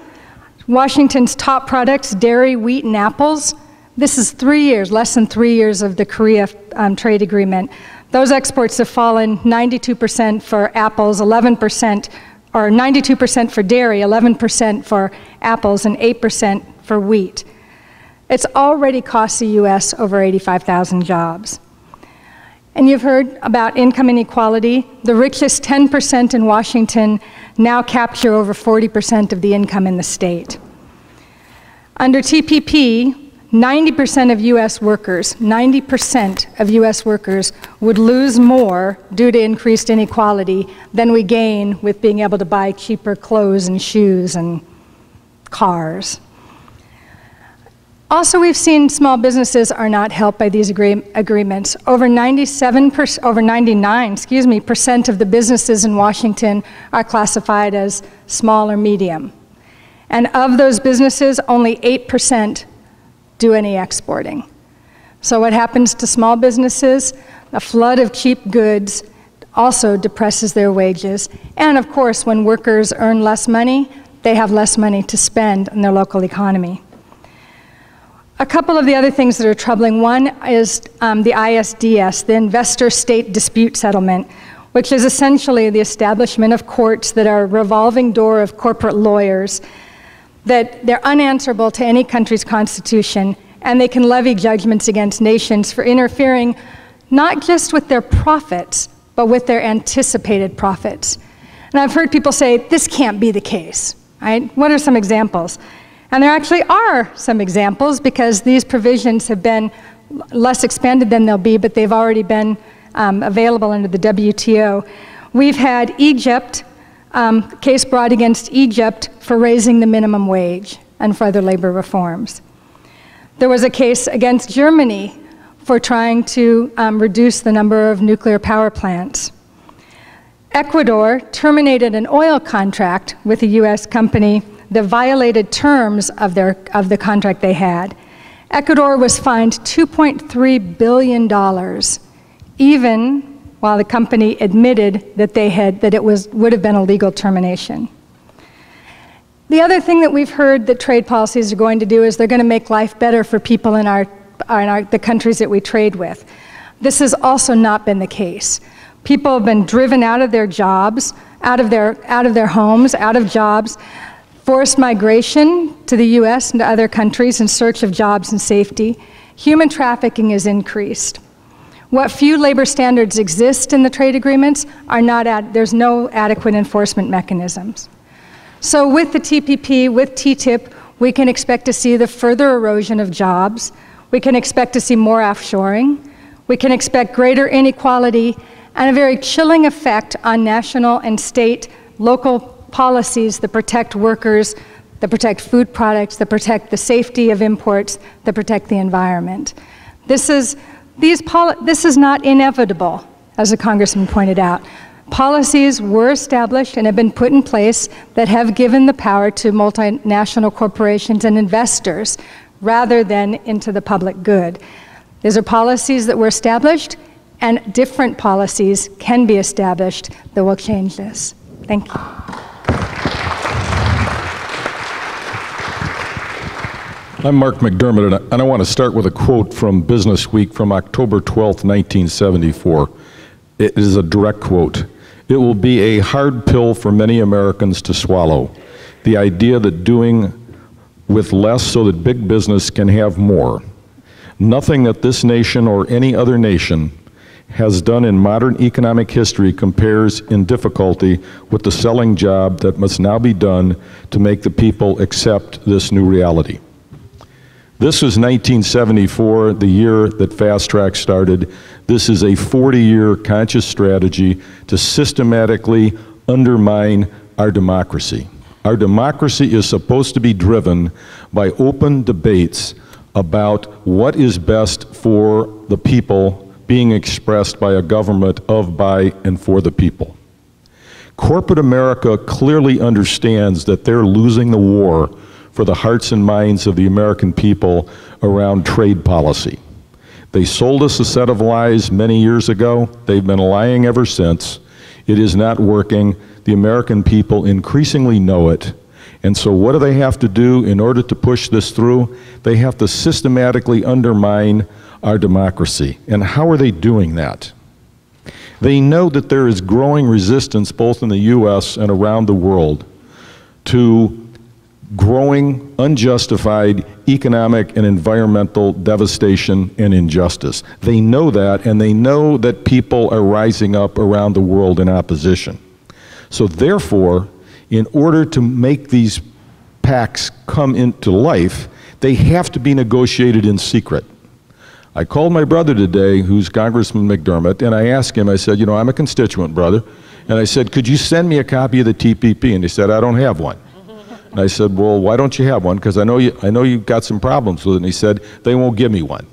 Washington's top products, dairy, wheat, and apples, this is 3 years, less than 3 years of the Korea trade agreement. Those exports have fallen 92% for apples, 11%, or 92% for dairy, 11% for apples, and 8% for wheat. It's already cost the U.S. over 85,000 jobs. And you've heard about income inequality. The richest 10% in Washington now capture over 40% of the income in the state. Under TPP, 90% of U.S. workers, 90% of U.S. workers would lose more due to increased inequality than we gain with being able to buy cheaper clothes and shoes and cars. Also, we've seen small businesses are not helped by these agreements. Over 99% of the businesses in Washington are classified as small or medium. And of those businesses, only 8% do any exporting. So what happens to small businesses? A flood of cheap goods also depresses their wages. And of course, when workers earn less money, they have less money to spend in their local economy. A couple of the other things that are troubling. One is the ISDS, the Investor-State Dispute Settlement, which is essentially the establishment of courts that are a revolving door of corporate lawyers, that they're unanswerable to any country's constitution, and they can levy judgments against nations for interfering not just with their profits, but with their anticipated profits. And I've heard people say, this can't be the case, right? What are some examples? And there actually are some examples, because these provisions have been less expanded than they'll be, but they've already been available under the WTO. We've had Egypt, case brought against Egypt for raising the minimum wage and for other labor reforms. There was a case against Germany for trying to reduce the number of nuclear power plants. Ecuador terminated an oil contract with a US company that violated terms of the contract they had. Ecuador was fined $2.3 billion, even while the company admitted that it would have been a legal termination. The other thing that we've heard that trade policies are going to do is they're going to make life better for people in the countries that we trade with. This has also not been the case. People have been driven out of their jobs, out of their homes, out of jobs. Forced migration to the US and to other countries in search of jobs and safety. Human trafficking is increased. What few labor standards exist in the trade agreements there's no adequate enforcement mechanisms. So with the TPP, with TTIP, we can expect to see the further erosion of jobs. We can expect to see more offshoring. We can expect greater inequality, and a very chilling effect on national and state local policies that protect workers, that protect food products, that protect the safety of imports, that protect the environment. This is not inevitable, as the congressman pointed out. Policies were established and have been put in place that have given the power to multinational corporations and investors rather than into the public good. These are policies that were established, and different policies can be established that will change this. Thank you. I'm Mark McDermott, and I want to start with a quote from Business Week from October 12th, 1974. It is a direct quote. "It will be a hard pill for many Americans to swallow. The idea that doing with less so that big business can have more. Nothing that this nation or any other nation has done in modern economic history compares in difficulty with the selling job that must now be done to make the people accept this new reality." This was 1974, the year that Fast Track started. This is a 40-year conscious strategy to systematically undermine our democracy. Our democracy is supposed to be driven by open debates about what is best for the people being expressed by a government of, by, and for the people. Corporate America clearly understands that they're losing the war for the hearts and minds of the American people around trade policy. They sold us a set of lies many years ago. They've been lying ever since. It is not working. The American people increasingly know it. And so what do they have to do in order to push this through? They have to systematically undermine our democracy. And how are they doing that? They know that there is growing resistance both in the U.S. and around the world to growing unjustified economic and environmental devastation and injustice. They know that, and they know that people are rising up around the world in opposition. So therefore, in order to make these pacts come into life, they have to be negotiated in secret. I called my brother today, who's Congressman McDermott, and I asked him, I said, you know, I'm a constituent, brother, and I said, could you send me a copy of the TPP? And he said, I don't have one. And I said, well, why don't you have one? Because I know you've got some problems with it. And he said, they won't give me one.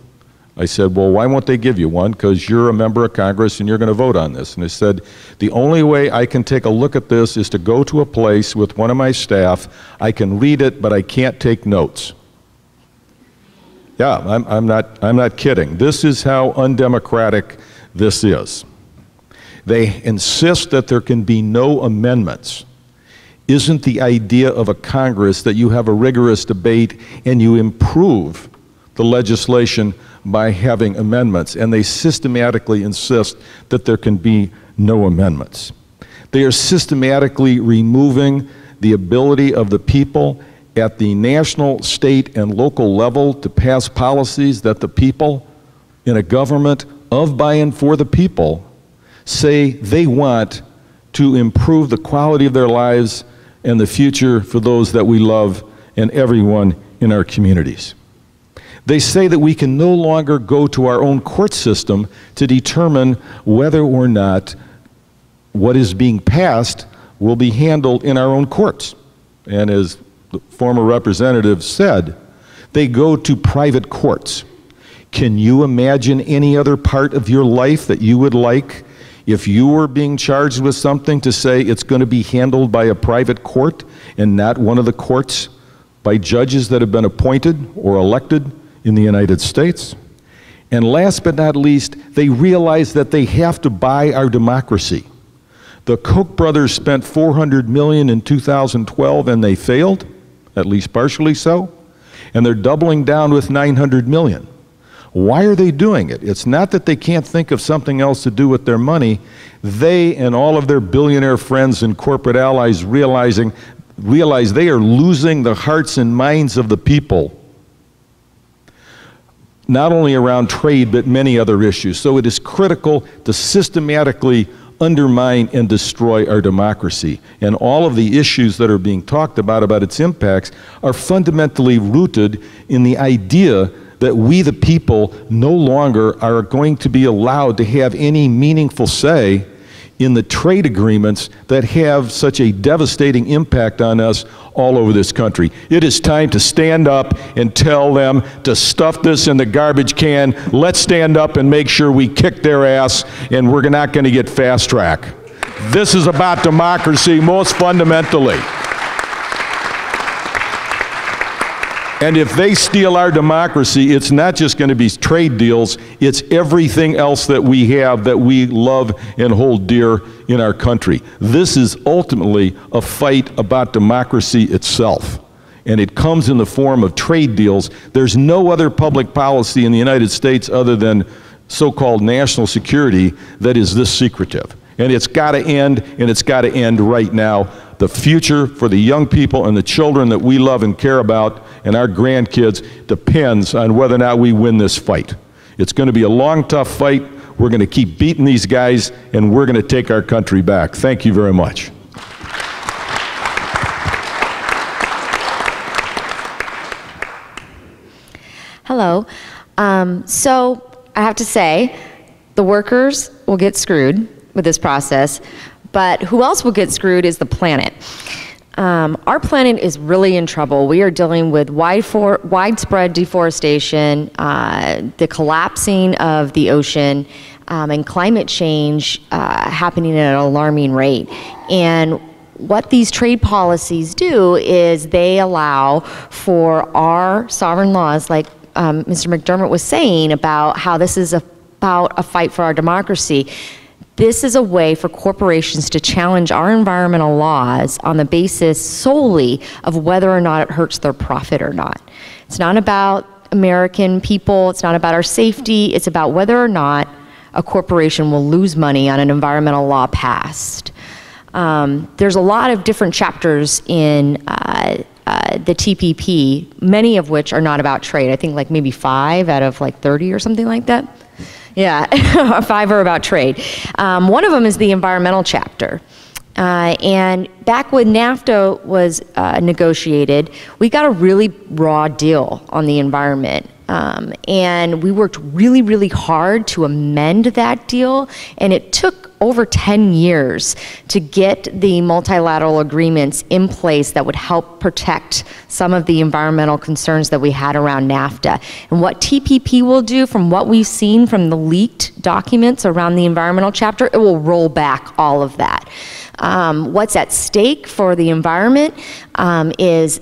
I said, well, why won't they give you one? Because you're a member of Congress and you're going to vote on this. And he said, the only way I can take a look at this is to go to a place with one of my staff. I can read it, but I can't take notes. Yeah, I'm not kidding. This is how undemocratic this is. They insist that there can be no amendments. Isn't the idea of a Congress that you have a rigorous debate and you improve the legislation by having amendments? And they systematically insist that there can be no amendments. They are systematically removing the ability of the people at the national, state, and local level to pass policies that the people in a government of, by, and for the people say they want to improve the quality of their lives and the future for those that we love and everyone in our communities. They say that we can no longer go to our own court system to determine whether or not what is being passed will be handled in our own courts. And as the former representative said, they go to private courts. Can you imagine any other part of your life that you would like, if you were being charged with something, to say it's going to be handled by a private court and not one of the courts by judges that have been appointed or elected in the United States? And last but not least, they realize that they have to buy our democracy. The Koch brothers spent $400 million in 2012 and they failed, at least partially so, and they're doubling down with $900 million. Why are they doing it? It's not that they can't think of something else to do with their money. They and all of their billionaire friends and corporate allies realize they are losing the hearts and minds of the people, not only around trade, but many other issues. So it is critical to systematically undermine and destroy our democracy. And all of the issues that are being talked about its impacts, are fundamentally rooted in the idea that we the people no longer are going to be allowed to have any meaningful say in the trade agreements that have such a devastating impact on us all over this country. It is time to stand up and tell them to stuff this in the garbage can. Let's stand up and make sure we kick their ass, and we're not going to get fast track. This is about democracy most fundamentally. And if they steal our democracy, it's not just going to be trade deals, it's everything else that we have that we love and hold dear in our country. This is ultimately a fight about democracy itself. And it comes in the form of trade deals. There's no other public policy in the United States other than so-called national security that is this secretive. And it's got to end, and it's got to end right now. The future for the young people and the children that we love and care about and our grandkids depends on whether or not we win this fight. It's going to be a long, tough fight. We're going to keep beating these guys, and we're going to take our country back. Thank you very much. Hello. So I have to say, the workers will get screwed with this process, but who else will get screwed is the planet. Our planet is really in trouble. We are dealing with widespread deforestation, the collapsing of the ocean, and climate change happening at an alarming rate. And what these trade policies do is they allow for our sovereign laws, like Mr. McDermott was saying about how this is about a fight for our democracy. This is a way for corporations to challenge our environmental laws on the basis solely of whether or not it hurts their profit or not. It's not about American people, it's not about our safety, it's about whether or not a corporation will lose money on an environmental law passed. There's a lot of different chapters in the TPP, many of which are not about trade. I think like maybe 5 out of like 30 or something like that. Yeah, 5 are about trade. One of them is the environmental chapter. And back when NAFTA was negotiated, we got a really raw deal on the environment. And we worked really, really hard to amend that deal, and it took over 10 years to get the multilateral agreements in place that would help protect some of the environmental concerns that we had around NAFTA. And what TPP will do, from what we've seen from the leaked documents around the environmental chapter, it will roll back all of that. What's at stake for the environment is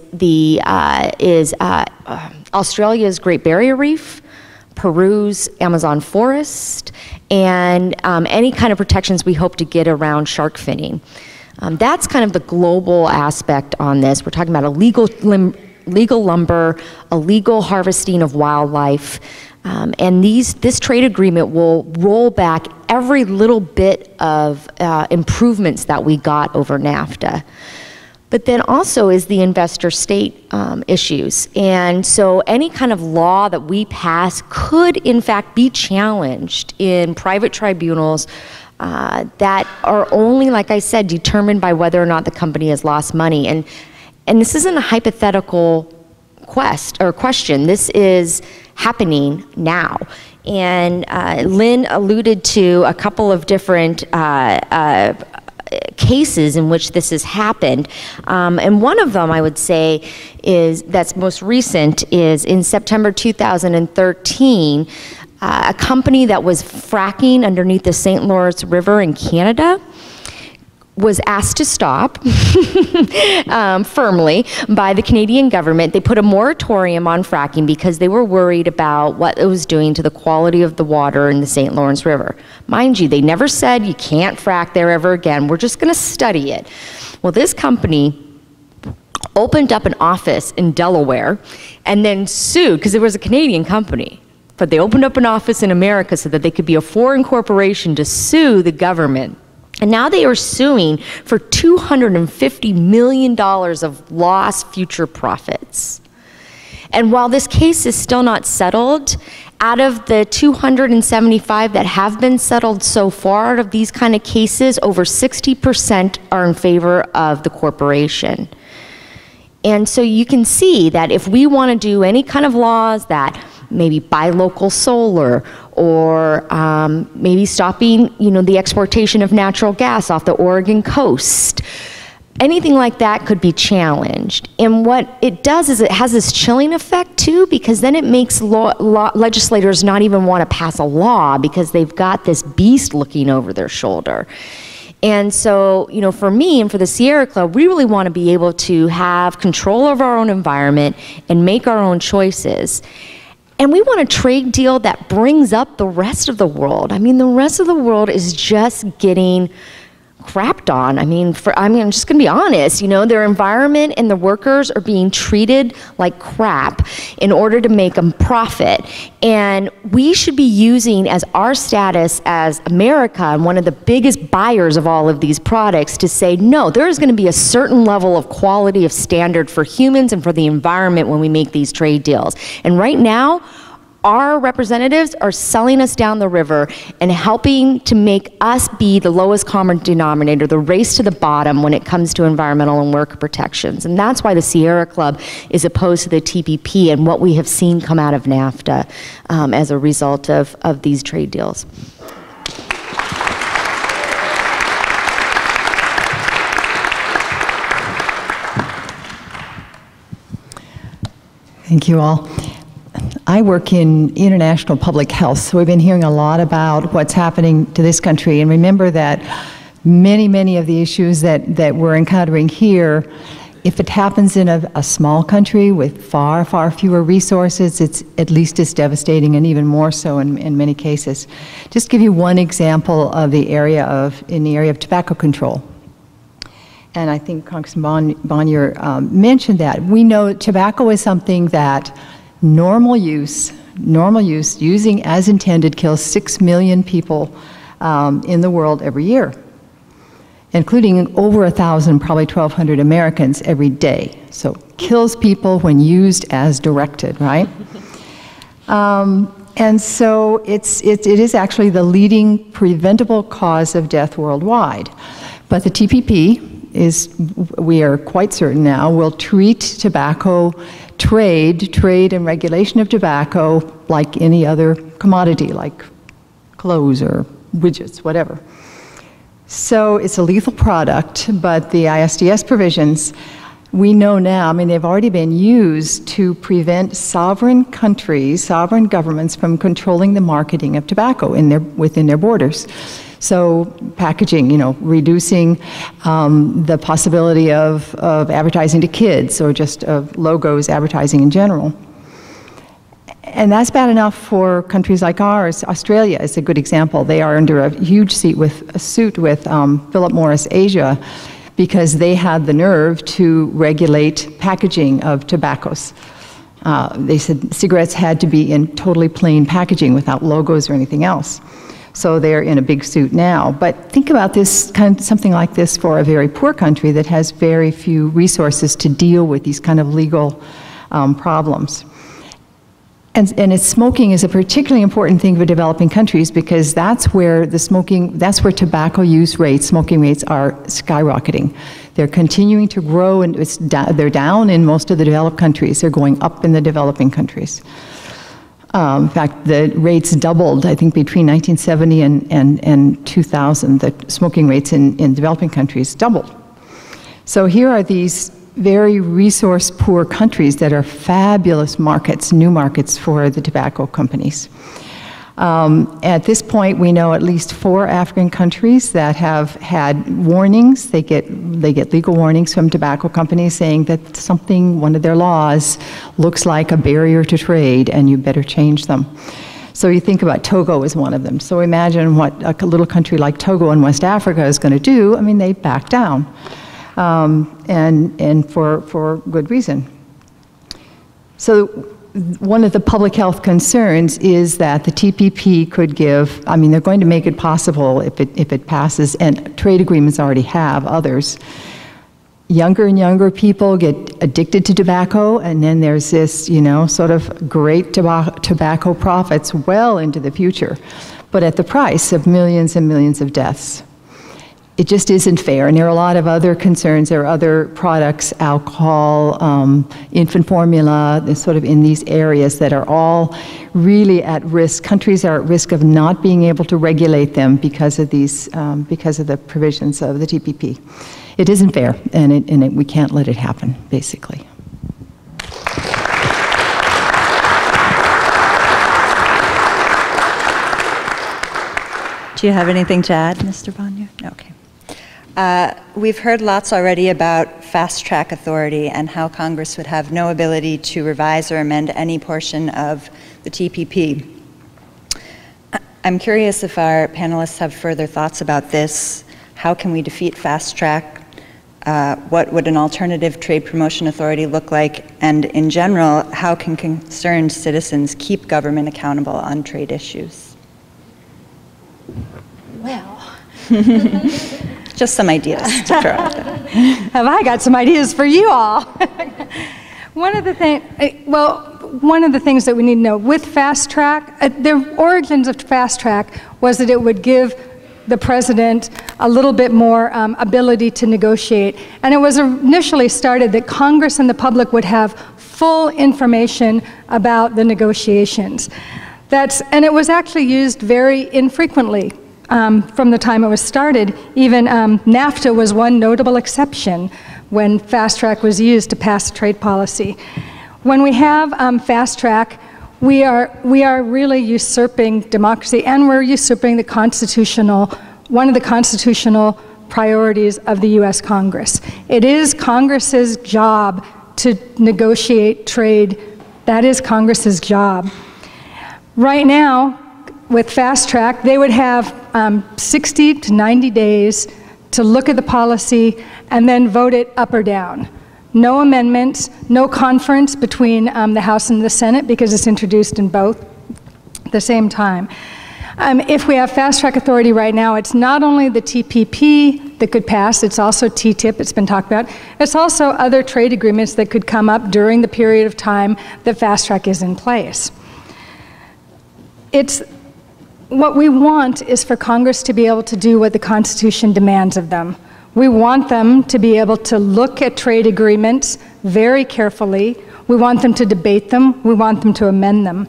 Australia's Great Barrier Reef, Peru's Amazon forest, and any kind of protections we hope to get around shark finning. That's kind of the global aspect on this. We're talking about illegal lumber, illegal harvesting of wildlife, and this trade agreement will roll back every little bit of improvements that we got over NAFTA. But then also is the investor-state issues. And so any kind of law that we pass could, in fact, be challenged in private tribunals that are only, like I said, determined by whether or not the company has lost money. And this isn't a hypothetical question. This is happening now. And Lynne alluded to a couple of different cases in which this has happened. And one of them, I would say, that's most recent, is in September 2013, a company that was fracking underneath the St. Lawrence River in Canada was asked to stop firmly by the Canadian government. They put a moratorium on fracking because they were worried about what it was doing to the quality of the water in the St. Lawrence River. Mind you, they never said you can't frack there ever again. We're just going to study it. Well, this company opened up an office in Delaware and then sued, because it was a Canadian company, but they opened up an office in America so that they could be a foreign corporation to sue the government. And now they are suing for $250 million of lost future profits. And while this case is still not settled, out of the 275 that have been settled so far out of these kind of cases, over 60% are in favor of the corporation. And so you can see that if we want to do any kind of laws that maybe buy local solar, or maybe stopping, the exportation of natural gas off the Oregon coast. Anything like that could be challenged. And what it does is it has this chilling effect too, because then it makes legislators not even want to pass a law because they've got this beast looking over their shoulder. And so, for me and for the Sierra Club, we really want to be able to have control of our own environment and make our own choices. And we want a trade deal that brings up the rest of the world. I mean, the rest of the world is just getting crapped on. I'm just going to be honest, their environment and the workers are being treated like crap in order to make them profit. And we should be using as our status as America and one of the biggest buyers of all of these products to say, no, there is going to be a certain level of quality of standard for humans and for the environment when we make these trade deals. And right now, our representatives are selling us down the river and helping to make us be the lowest common denominator, the race to the bottom when it comes to environmental and worker protections. And that's why the Sierra Club is opposed to the TPP and what we have seen come out of NAFTA as a result of these trade deals. Thank you all. I work in international public health, so we've been hearing a lot about what's happening to this country. And remember that many of the issues that we're encountering here, if it happens in a small country with far fewer resources, it's at least as devastating, and even more so in many cases. Just give you one example of in the area of tobacco control. And I think Congressman Bonior mentioned that. We know tobacco is something that normal use, using as intended, kills 6 million people in the world every year, including over 1,000, probably 1,200 Americans every day. So kills people when used as directed, right? And so it is actually the leading preventable cause of death worldwide. But the TPP we are quite certain now, will treat tobacco trade and regulation of tobacco like any other commodity, like clothes or widgets, whatever. So it's a lethal product, but the ISDS provisions, we know now, they've already been used to prevent sovereign countries, sovereign governments from controlling the marketing of tobacco within their borders. So packaging, reducing the possibility of advertising to kids or just of logos advertising in general. And that's bad enough for countries like ours. Australia is a good example. They are under a huge suit with Philip Morris Asia because they had the nerve to regulate packaging of tobaccos. They said cigarettes had to be in totally plain packaging without logos or anything else. So they're in a big suit now. But think about this, something like this for a very poor country that has very few resources to deal with these kind of legal problems. And smoking is a particularly important thing for developing countries because that's where tobacco use rates, smoking rates are skyrocketing. They're continuing to grow, and they're down in most of the developed countries. They're going up in the developing countries. In fact, the rates doubled, I think, between 1970 and 2000. The smoking rates in developing countries doubled. So here are these very resource-poor countries that are fabulous markets, new markets for the tobacco companies. At this point, we know at least 4 African countries that have had warnings. They get legal warnings from tobacco companies saying that one of their laws looks like a barrier to trade and you better change them. So you think about Togo as one of them. So imagine what a little country like Togo in West Africa is going to do. They back down, and for good reason. So one of the public health concerns is that the TPP could give, they're going to make it possible if it passes, and trade agreements already have others. Younger and younger people get addicted to tobacco, and then there's this, sort of great tobacco profits well into the future, but at the price of millions and millions of deaths. it just isn't fair. And there are a lot of other concerns. There are other products, alcohol, infant formula, sort of in these areas that are all really at risk. Countries are at risk of not being able to regulate them because of these, because of the provisions of the TPP. It isn't fair, and we can't let it happen, basically. Do you have anything to add, Mr. Bonior? Okay. We've heard lots already about fast-track authority and how Congress would have no ability to revise or amend any portion of the TPP. I'm curious if our panelists have further thoughts about this. How can we defeat fast-track? What would an alternative trade promotion authority look like? And in general, how can concerned citizens keep government accountable on trade issues? Well, just some ideas to throw out there. Have I got some ideas for you all? One of the things that we need to know with fast track, the origins of fast track was that it would give the president a little bit more ability to negotiate. And it was initially started that Congress and the public would have full information about the negotiations. And it was actually used very infrequently from the time it was started. Even NAFTA was one notable exception when fast track was used to pass trade policy. When we have fast track, we are really usurping democracy, and we're usurping one of the constitutional priorities of the U.S. Congress. It is Congress's job to negotiate trade. That is Congress's job. Right now, with fast track, they would have 60 to 90 days to look at the policy and then vote it up or down. No amendments, no conference between the House and the Senate because it's introduced in both at the same time. If we have fast track authority right now, it's not only the TPP that could pass, it's also TTIP, it's been talked about. It's also other trade agreements that could come up during the period of time that fast track is in place. What we want is for Congress to be able to do what the Constitution demands of them. We want them to be able to look at trade agreements very carefully. We want them to debate them. We want them to amend them.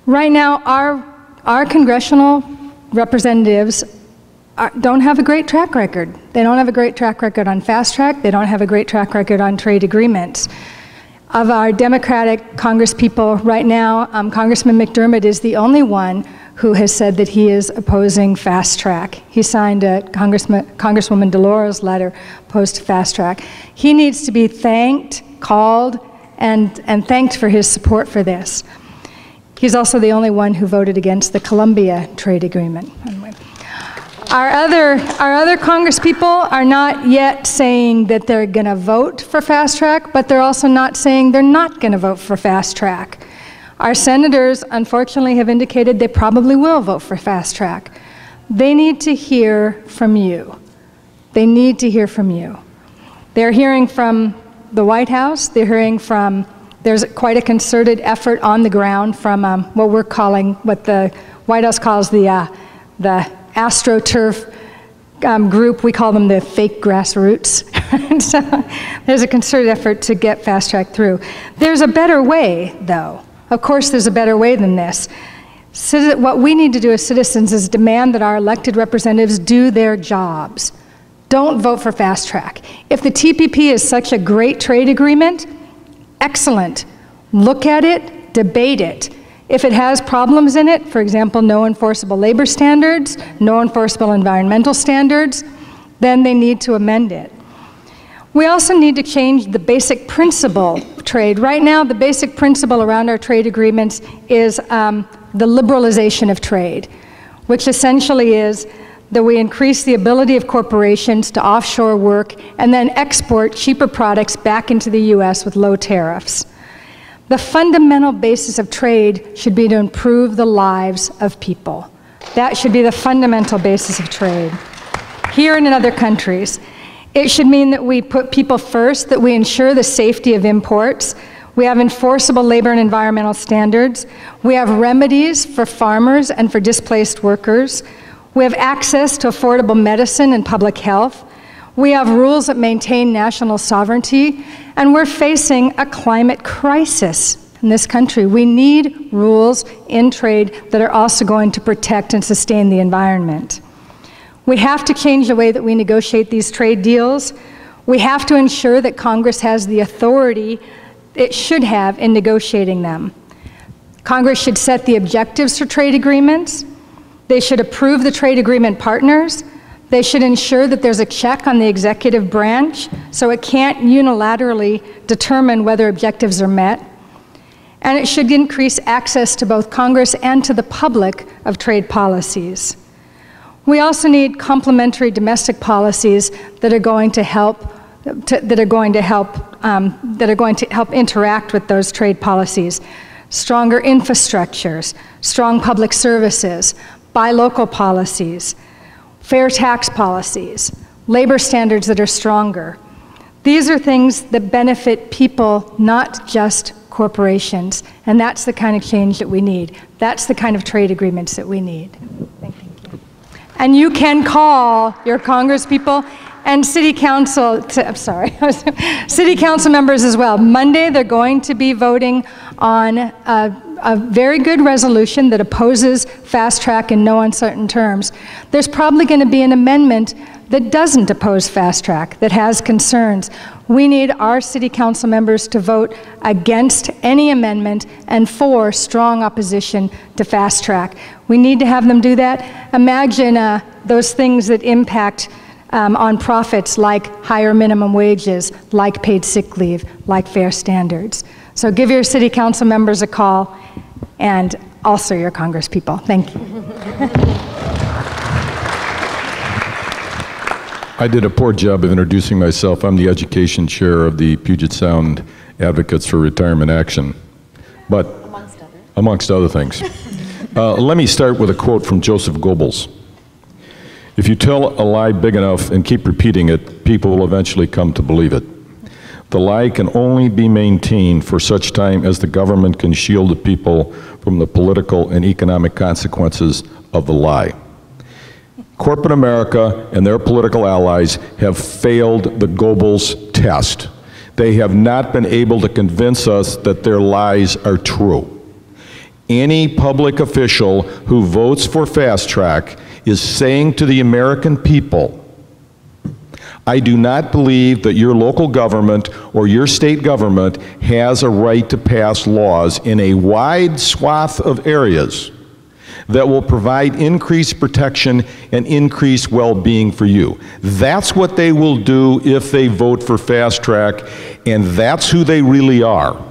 Right now, our congressional representatives don't have a great track record. They don't have a great track record on fast track. They don't have a great track record on trade agreements. Of our Democratic congresspeople right now, Congressman McDermott is the only one who has said that he is opposing fast track. He signed a Congresswoman Delores letter opposed to fast track. He needs to be thanked, called, and thanked for his support for this. He's also the only one who voted against the Colombia trade agreement. Anyway. Our other congresspeople are not yet saying that they're going to vote for fast track, but they're also not saying they're not going to vote for fast track. Our senators, unfortunately, have indicated they probably will vote for fast track. They need to hear from you. They need to hear from you. They're hearing from the White House. They're hearing from, there's quite a concerted effort on the ground from what the White House calls the AstroTurf group. We call them the fake grassroots. So there's a concerted effort to get fast track through. There's a better way, though. Of course, there's a better way than this. What we need to do as citizens is demand that our elected representatives do their jobs. Don't vote for fast track. If the TPP is such a great trade agreement, excellent. Look at it, debate it. If it has problems in it, for example, no enforceable labor standards, no enforceable environmental standards, then they need to amend it. We also need to change the basic principle of trade. Right now, the basic principle around our trade agreements is the liberalization of trade, which essentially is that we increase the ability of corporations to offshore work and then export cheaper products back into the US with low tariffs. The fundamental basis of trade should be to improve the lives of people. That should be the fundamental basis of trade. Here and in other countries, it should mean that we put people first, that we ensure the safety of imports. We have enforceable labor and environmental standards. We have remedies for farmers and for displaced workers. We have access to affordable medicine and public health. We have rules that maintain national sovereignty, and we're facing a climate crisis in this country. We need rules in trade that are also going to protect and sustain the environment. We have to change the way that we negotiate these trade deals. We have to ensure that Congress has the authority it should have in negotiating them. Congress should set the objectives for trade agreements. They should approve the trade agreement partners. They should ensure that there's a check on the executive branch so it can't unilaterally determine whether objectives are met. And it should increase access to both Congress and to the public of trade policies. We also need complementary domestic policies that are going to help interact with those trade policies. Stronger infrastructures, strong public services, buy local policies, fair tax policies, labor standards that are stronger. These are things that benefit people, not just corporations, and that's the kind of change that we need. That's the kind of trade agreements that we need. Thank you. And you can call your congresspeople and city council, city council members as well. Monday, they're going to be voting on a very good resolution that opposes fast track in no uncertain terms. There's probably going to be an amendment that doesn't oppose fast track, that has concerns. We need our city council members to vote against any amendment and for strong opposition to fast track. We need to have them do that. Imagine those things that impact on profits, like higher minimum wages, like paid sick leave, like fair standards. So give your city council members a call, and also your congresspeople. Thank you. I did a poor job of introducing myself. I'm the education chair of the Puget Sound Advocates for Retirement Action, but amongst other things. Let me start with a quote from Joseph Goebbels. If you tell a lie big enough and keep repeating it, people will eventually come to believe it. The lie can only be maintained for such time as the government can shield the people from the political and economic consequences of the lie. Corporate America and their political allies have failed the Goebbels test. They have not been able to convince us that their lies are true. Any public official who votes for fast track is saying to the American people, I do not believe that your local government or your state government has a right to pass laws in a wide swath of areas that will provide increased protection and increased well-being for you. That's what they will do if they vote for fast track, and that's who they really are.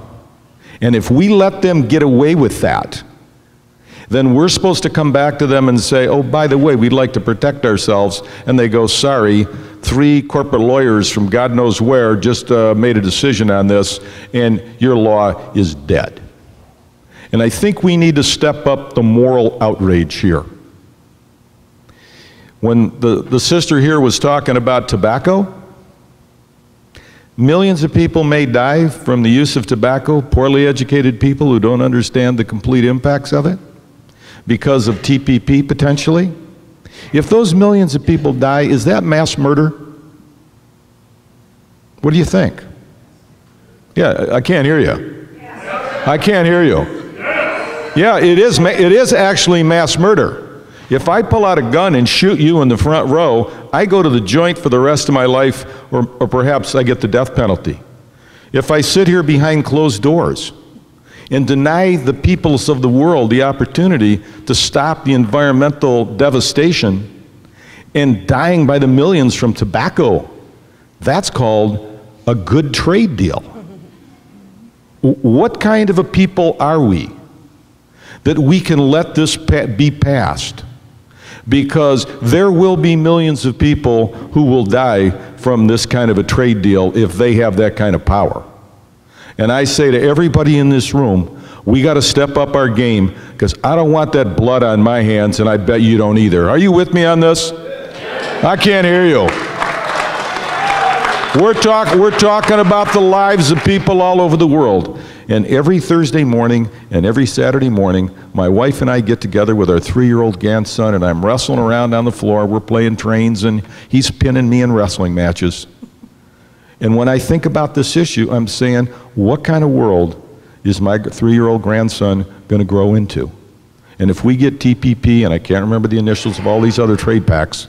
And if we let them get away with that, then we're supposed to come back to them and say, oh, by the way, we'd like to protect ourselves. And they go, sorry, 3 corporate lawyers from God knows where just made a decision on this, and your law is dead. And I think we need to step up the moral outrage here. When the sister here was talking about tobacco, millions of people may die from the use of tobacco, poorly educated people who don't understand the complete impacts of it, because of TPP potentially. If those millions of people die, is that mass murder? What do you think? Yeah, I can't hear you. I can't hear you. Yeah, it is actually mass murder. If I pull out a gun and shoot you in the front row, I go to the joint for the rest of my life, or perhaps I get the death penalty. If I sit here behind closed doors and deny the peoples of the world the opportunity to stop the environmental devastation and dying by the millions from tobacco, that's called a good trade deal. What kind of a people are we that we can let this be passed? Because there will be millions of people who will die from this kind of a trade deal if they have that kind of power. And I say to everybody in this room, we got to step up our game, because I don't want that blood on my hands, and I bet you don't either. Are you with me on this? I can't hear you. We're talking about the lives of people all over the world. And every Thursday morning and every Saturday morning, my wife and I get together with our 3-year-old grandson, and I'm wrestling around on the floor. We're playing trains, and he's pinning me in wrestling matches. And when I think about this issue, I'm saying, what kind of world is my 3-year-old grandson going to grow into? And if we get TPP, and I can't remember the initials of all these other trade pacts,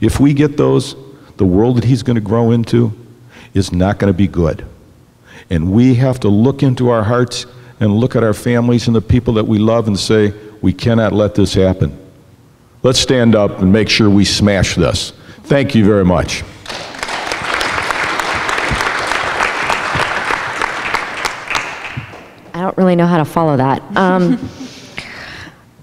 if we get those, the world that he's going to grow into is not going to be good. And we have to look into our hearts and look at our families and the people that we love and say, we cannot let this happen. Let's stand up and make sure we smash this. Thank you very much. I don't really know how to follow that.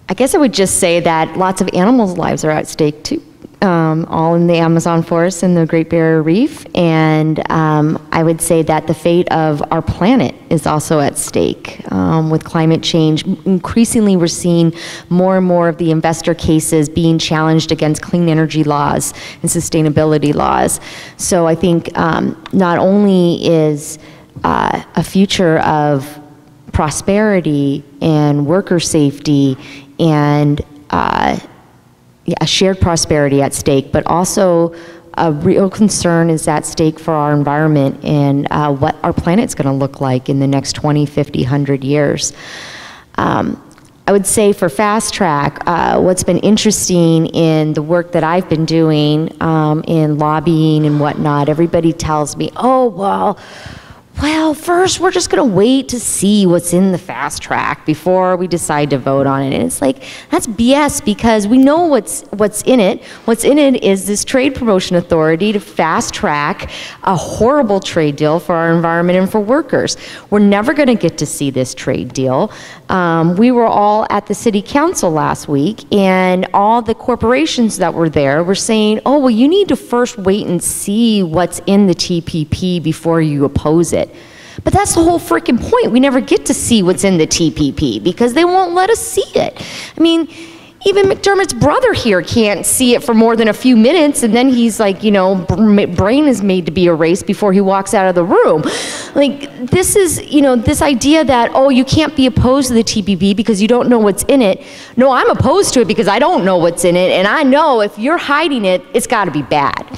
I guess I would just say that lots of animals' lives are at stake too, all in the Amazon forest and the Great Barrier Reef. And I would say that the fate of our planet is also at stake with climate change. Increasingly, we're seeing more and more of the investor cases being challenged against clean energy laws and sustainability laws. So I think not only is a future of prosperity and worker safety and a shared prosperity at stake, but also a real concern is at stake for our environment and what our planet's going to look like in the next 20, 50, 100 years. I would say for Fast Track, what's been interesting in the work that I've been doing in lobbying and whatnot, everybody tells me, oh, well, first we're just going to wait to see what's in the Fast Track before we decide to vote on it. And it's like, that's BS, because we know what's in it. What's in it is this trade promotion authority to fast track a horrible trade deal for our environment and for workers. We're never going to get to see this trade deal. We were all at the city council last week, and all the corporations that were there were saying, oh, well, you need to first wait and see what's in the TPP before you oppose it. But that's the whole freaking point. We never get to see what's in the TPP because they won't let us see it. I mean, even McDermott's brother here can't see it for more than a few minutes, and then he's like, you know, brain is made to be erased before he walks out of the room. Like, this is, you know, this idea that, oh, you can't be opposed to the TPP because you don't know what's in it. No, I'm opposed to it because I don't know what's in it, and I know if you're hiding it, it's got to be bad.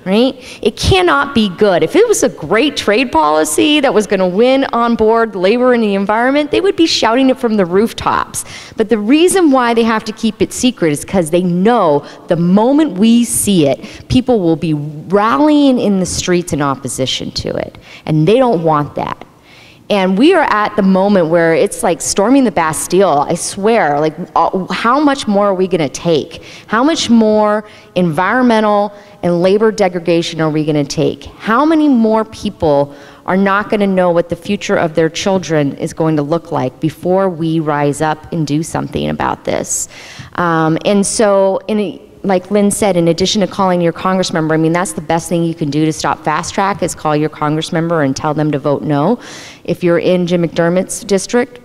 Right? It cannot be good. If it was a great trade policy that was going to win on board labor and the environment, they would be shouting it from the rooftops. But the reason why they have to keep it secret is because they know the moment we see it, people will be rallying in the streets in opposition to it. And they don't want that. And we are at the moment where it's like storming the Bastille, I swear. Like, how much more are we going to take? How much more environmental and labor degradation are we going to take? How many more people are not going to know what the future of their children is going to look like before we rise up and do something about this? And so, like Lynn said, in addition to calling your Congress member, I mean, that's the best thing you can do to stop Fast Track is call your Congress member and tell them to vote no. If you're in Jim McDermott's district,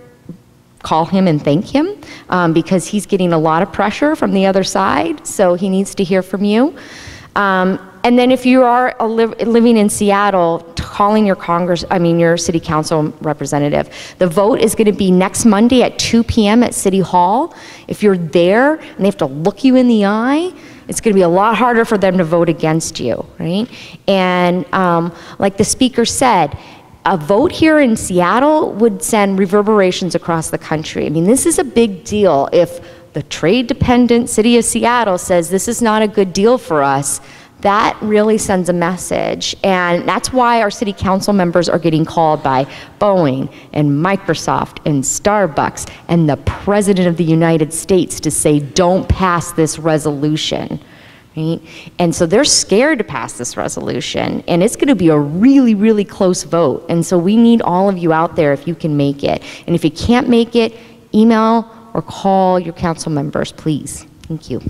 call him and thank him because he's getting a lot of pressure from the other side, so he needs to hear from you. And then if you are living in Seattle, calling your city council representative. The vote is going to be next Monday at 2 p.m. at City Hall. If you're there and they have to look you in the eye, it's going to be a lot harder for them to vote against you, right? And like the speaker said, a vote here in Seattle would send reverberations across the country. I mean, this is a big deal. If the trade-dependent city of Seattle says this is not a good deal for us, that really sends a message. And that's why our city council members are getting called by Boeing and Microsoft and Starbucks and the President of the United States to say, don't pass this resolution. Right? And so they're scared to pass this resolution, and it's going to be a really, really close vote. And so we need all of you out there if you can make it. And if you can't make it, email or call your council members, please. Thank you.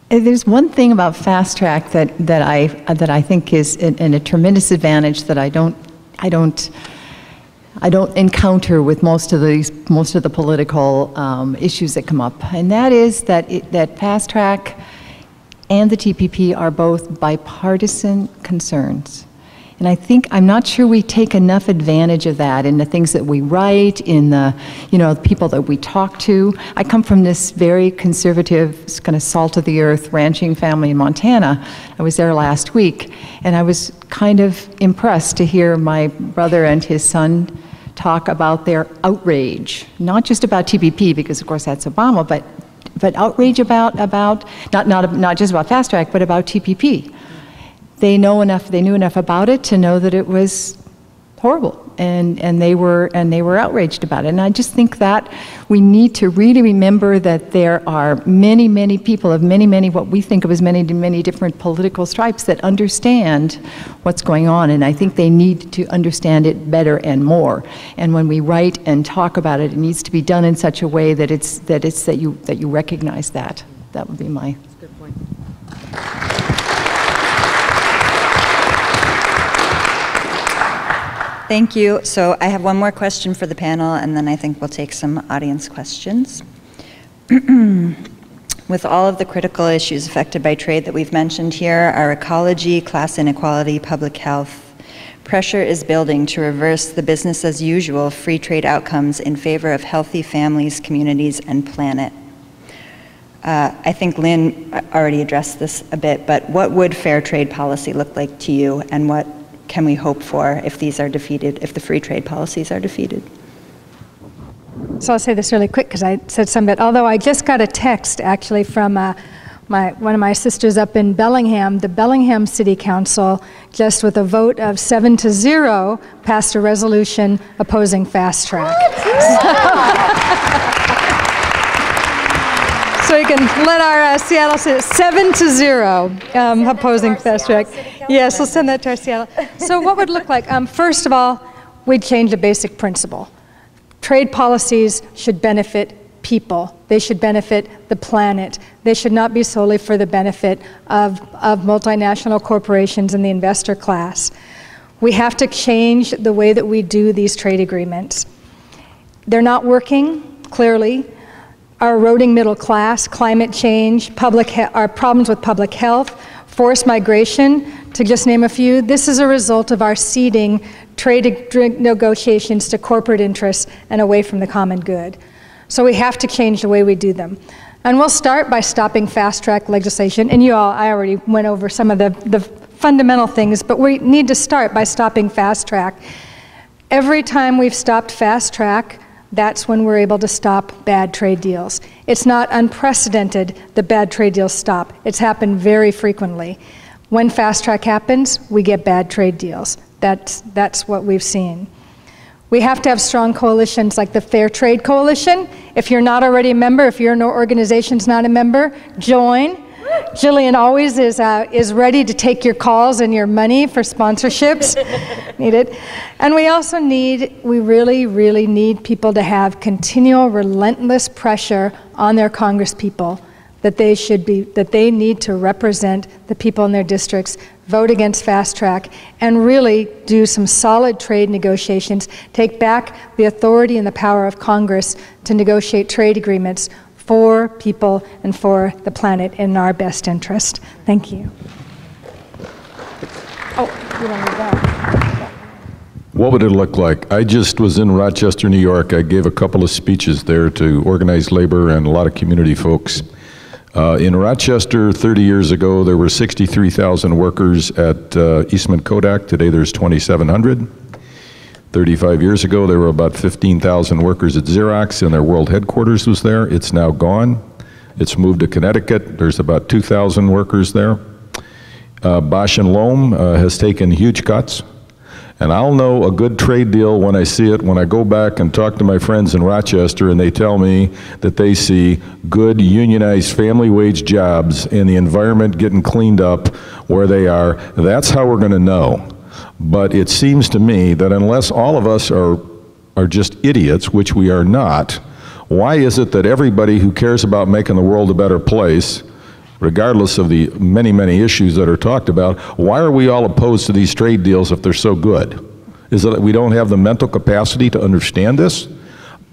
There's one thing about Fast Track that I think is a tremendous advantage that I don't encounter with most of the political issues that come up, and that is that Fast Track and the TPP are both bipartisan concerns. And I'm not sure we take enough advantage of that in the things that we write, in the people that we talk to. I come from this very conservative, kind of salt-of-the-earth ranching family in Montana. I was there last week, and I was kind of impressed to hear my brother and his son talk about their outrage, not just about TPP, because of course that's Obama, but outrage about not just about Fast Track, but about TPP. They knew enough about it to know that it was horrible, and they were outraged about it. And I just think that we need to really remember that there are many people of many what we think of as many different political stripes that understand what's going on, and I think they need to understand it better and more. And when we write and talk about it, it needs to be done in such a way that you recognize that. That would be my. That's a good point. Thank you. So I have one more question for the panel, and then I think we'll take some audience questions. With all of the critical issues affected by trade that we've mentioned here, our ecology, class inequality, public health, pressure is building to reverse the business as usual free trade outcomes in favor of healthy families, communities, and planet. I think Lynne already addressed this a bit, but what would fair trade policy look like to you, and what can we hope for if these are defeated, if the free trade policies are defeated? So I'll say this really quick because I said some of it, although I just got a text actually from one of my sisters up in Bellingham. The Bellingham City Council, just with a vote of 7-0, passed a resolution opposing Fast Track. So you can let our Seattle say 7-0 opposing Fast Track. Yes, we'll send that to our Seattle. So what would it look like? First of all, we'd change a basic principle. Trade policies should benefit people. They should benefit the planet. They should not be solely for the benefit of multinational corporations and the investor class. We have to change the way that we do these trade agreements. They're not working, clearly. Our eroding middle class, climate change, our problems with public health, forced migration, to just name a few. This is a result of our ceding trade negotiations to corporate interests and away from the common good. So we have to change the way we do them. And we'll start by stopping fast track legislation. And I already went over some of the fundamental things, but we need to start by stopping fast track. Every time we've stopped fast track, that's when we're able to stop bad trade deals. It's not unprecedented that bad trade deals stop. It's happened very frequently. When fast track happens, we get bad trade deals. That's what we've seen. We have to have strong coalitions like the Fair Trade Coalition. If you're not already a member, if your organization's not a member, join. Jillian always is ready to take your calls and your money for sponsorships. Need it. And we also we really need people to have continual, relentless pressure on their congresspeople that they need to represent the people in their districts, vote against fast track, and really do some solid trade negotiations, take back the authority and the power of Congress to negotiate trade agreements for people and for the planet in our best interest. Thank you. Oh, you want to go? What would it look like? I just was in Rochester, New York. I gave a couple of speeches there to organized labor and a lot of community folks. In Rochester, 30 years ago, there were 63,000 workers at Eastman Kodak. Today, there's 2,700. 35 years ago, there were about 15,000 workers at Xerox, and their world headquarters was there. It's now gone. It's moved to Connecticut. There's about 2,000 workers there. Bosch and Lohm has taken huge cuts. And I'll know a good trade deal when I see it, when I go back and talk to my friends in Rochester and they tell me that they see good unionized family wage jobs and the environment getting cleaned up where they are. That's how we're going to know. But it seems to me that unless all of us are just idiots, which we are not, why is it that everybody who cares about making the world a better place, regardless of the many issues that are talked about, why are we all opposed to these trade deals if they're so good? Is that we don't have the mental capacity to understand this?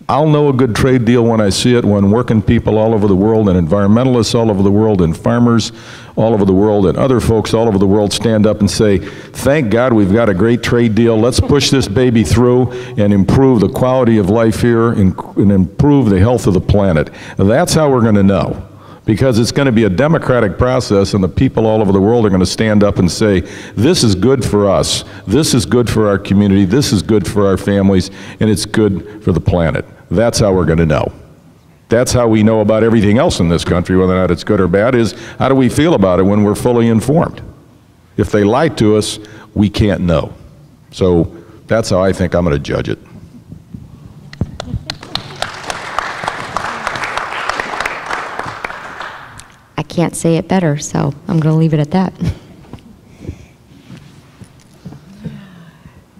I'll know a good trade deal when I see it, when working people all over the world and environmentalists all over the world and farmers all over the world and other folks all over the world stand up and say, thank God we've got a great trade deal. Let's push this baby through and improve the quality of life here and improve the health of the planet. That's how we're going to know. Because it's going to be a democratic process, and the people all over the world are going to stand up and say, this is good for us, this is good for our community, this is good for our families, and it's good for the planet. That's how we're going to know. That's how we know about everything else in this country, whether or not it's good or bad, is how do we feel about it when we're fully informed? If they lie to us, we can't know. So that's how I think I'm going to judge it. I can't say it better, so I'm going to leave it at that.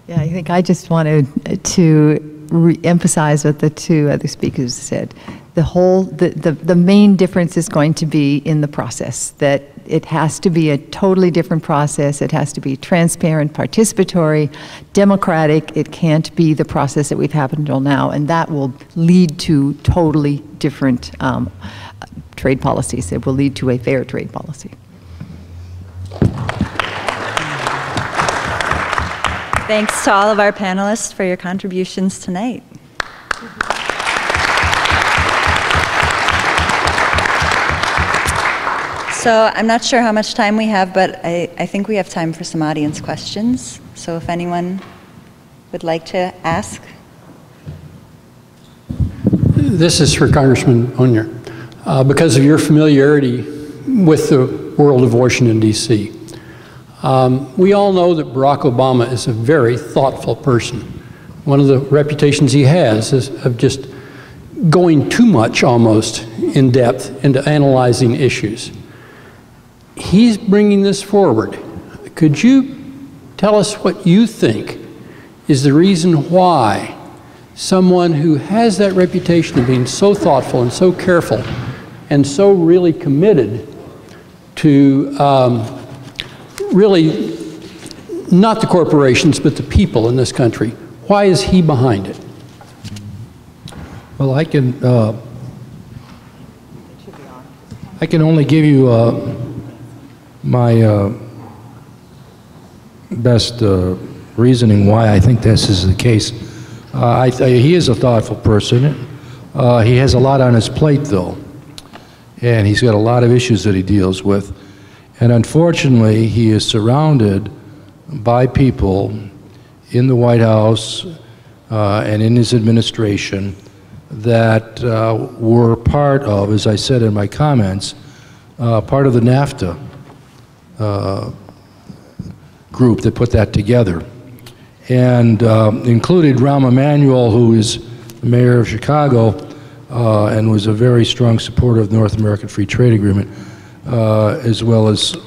Yeah, I think I just wanted to re-emphasize what the two other speakers said. The main difference is going to be in the process, that it has to be a totally different process. It has to be transparent, participatory, democratic. It can't be the process that we've had until now, and that will lead to totally different trade policies. It will lead to a fair trade policy. Thanks to all of our panelists for your contributions tonight. So I'm not sure how much time we have, but I think we have time for some audience questions. So if anyone would like to ask. This is for Congressman Bonior. Because of your familiarity with the world of Washington, D.C., we all know that Barack Obama is a very thoughtful person. One of the reputations he has is of just going too much, almost, in depth into analyzing issues. He's bringing this forward. Could you tell us what you think is the reason why someone who has that reputation of being so thoughtful and so careful and so really committed to really not the corporations but the people in this country, why is he behind it? Well, I can only give you my best reasoning why I think this is the case. He is a thoughtful person. He has a lot on his plate, though, and he's got a lot of issues that he deals with. And unfortunately, he is surrounded by people in the White House and in his administration that were part of, as I said in my comments, part of the NAFTA group that put that together, and included Rahm Emanuel, who is the mayor of Chicago and was a very strong supporter of the North American Free Trade Agreement, as well as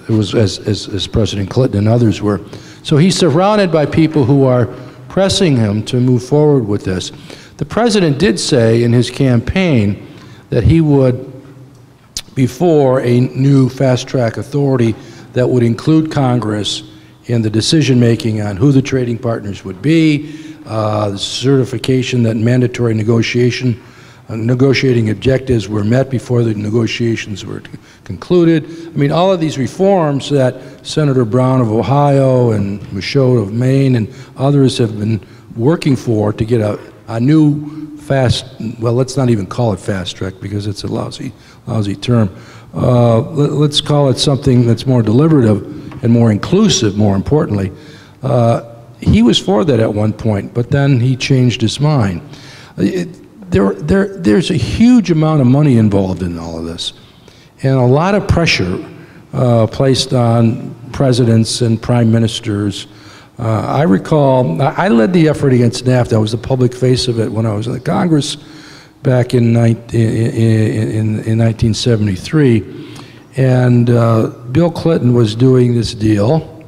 as President Clinton and others were. So he's surrounded by people who are pressing him to move forward with this. The president did say in his campaign that he would, before a new fast-track authority that would include Congress in the decision-making on who the trading partners would be, the certification that mandatory negotiating objectives were met before the negotiations were concluded. I mean, all of these reforms that Senator Brown of Ohio and Michaud of Maine and others have been working for to get a new well, let's not even call it fast track because it's a lousy term. Let's call it something that's more deliberative and more inclusive, more importantly. He was for that at one point, but then he changed his mind. There's a huge amount of money involved in all of this, and a lot of pressure placed on presidents and prime ministers. I recall, I led the effort against NAFTA. I was the public face of it when I was in the Congress back in 1973. And Bill Clinton was doing this deal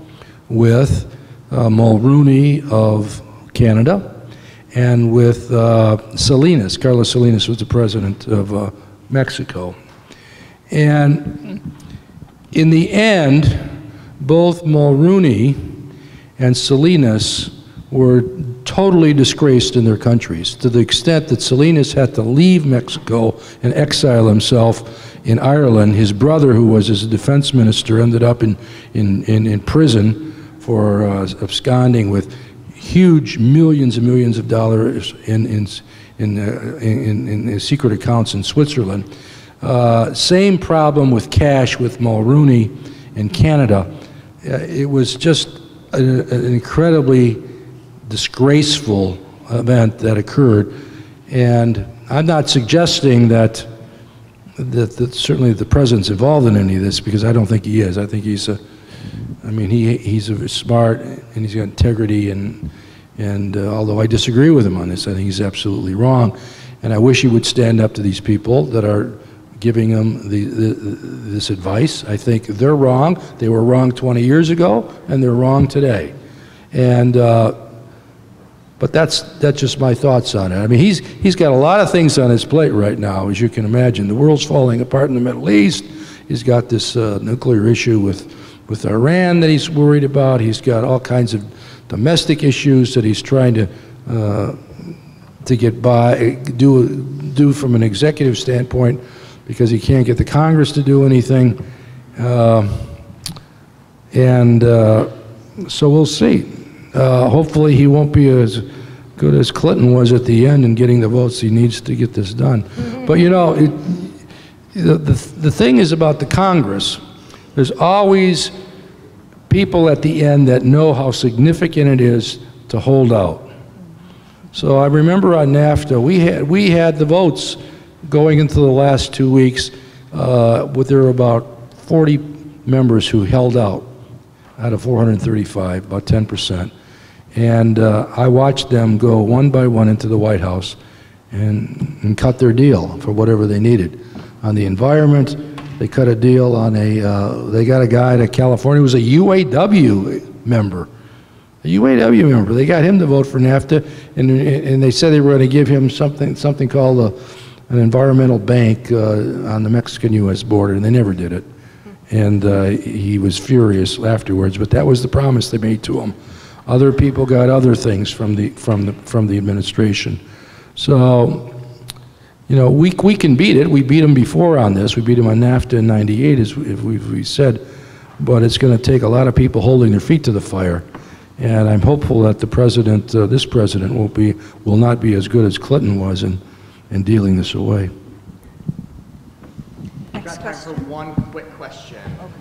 with Mulrooney of Canada and with Salinas. Carlos Salinas was the president of Mexico. And in the end, both Mulrooney and Salinas were totally disgraced in their countries, to the extent that Salinas had to leave Mexico and exile himself in Ireland. His brother, who was his defense minister, ended up in prison for absconding with huge millions and millions of dollars in secret accounts in Switzerland. Same problem with cash with Mulrooney in Canada. It was just an incredibly disgraceful event that occurred, and I'm not suggesting that certainly the president's involved in any of this, because I don't think he is. I think he's smart and he's got integrity, and although I disagree with him on this, I think he's absolutely wrong, and I wish he would stand up to these people that are giving him this advice. I think they're wrong. They were wrong 20 years ago, and they're wrong today. And but that's just my thoughts on it. I mean, he's got a lot of things on his plate right now, as you can imagine. The world's falling apart in the Middle East. He's got this nuclear issue with Iran that he's worried about. He's got all kinds of domestic issues that he's trying to get by, do from an executive standpoint, because he can't get the Congress to do anything. So we'll see. Hopefully he won't be as good as Clinton was at the end in getting the votes he needs to get this done. But you know, the thing is about the Congress, there's always people at the end that know how significant it is to hold out. So I remember on NAFTA, we had the votes going into the last 2 weeks, there were about 40 members who held out of 435, about 10%. And I watched them go one by one into the White House and cut their deal for whatever they needed. On the environment, they cut a deal on they got a guy to California who was a UAW member. A UAW member. They got him to vote for NAFTA, and they said they were going to give him something called an environmental bank on the Mexican-U.S. border, and they never did it. And he was furious afterwards, but that was the promise they made to him. Other people got other things from the administration. So, you know, we can beat it. We beat them before on this. We beat them on NAFTA in '98, as we said, but it's going to take a lot of people holding their feet to the fire. And I'm hopeful that the president, this president, will not be as good as Clinton was in dealing this away. Next question. For one quick question. Okay.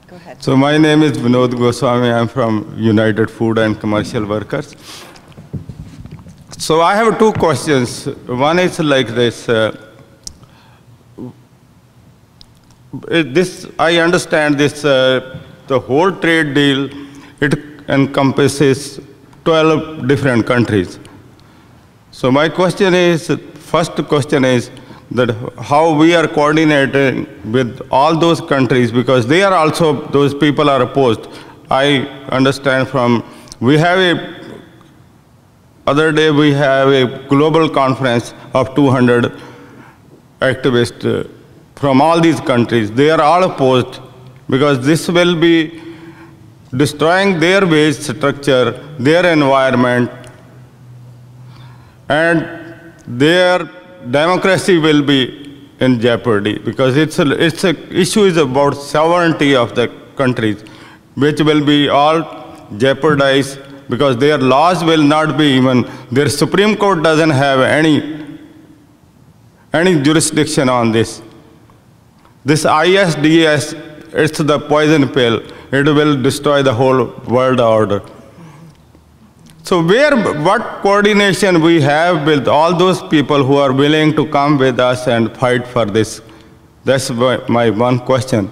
Go ahead. So my name is Vinod Goswami. I'm from United Food and Commercial Workers. So I have two questions. One is like this. I understand this. The whole trade deal, it encompasses 12 different countries. So my question is, first question is that how we are coordinating with all those countries, because they are also, those people are opposed. I understand from, other day we have a global conference of 200 activists from all these countries. They are all opposed because this will be destroying their wage structure, their environment, and their democracy will be in jeopardy, because it's a issue is about sovereignty of the countries, which will be all jeopardized because their laws will not be even, their Supreme Court doesn't have any jurisdiction on this. This ISDS, it's the poison pill. It will destroy the whole world order. So what coordination we have with all those people who are willing to come with us and fight for this? That's my one question.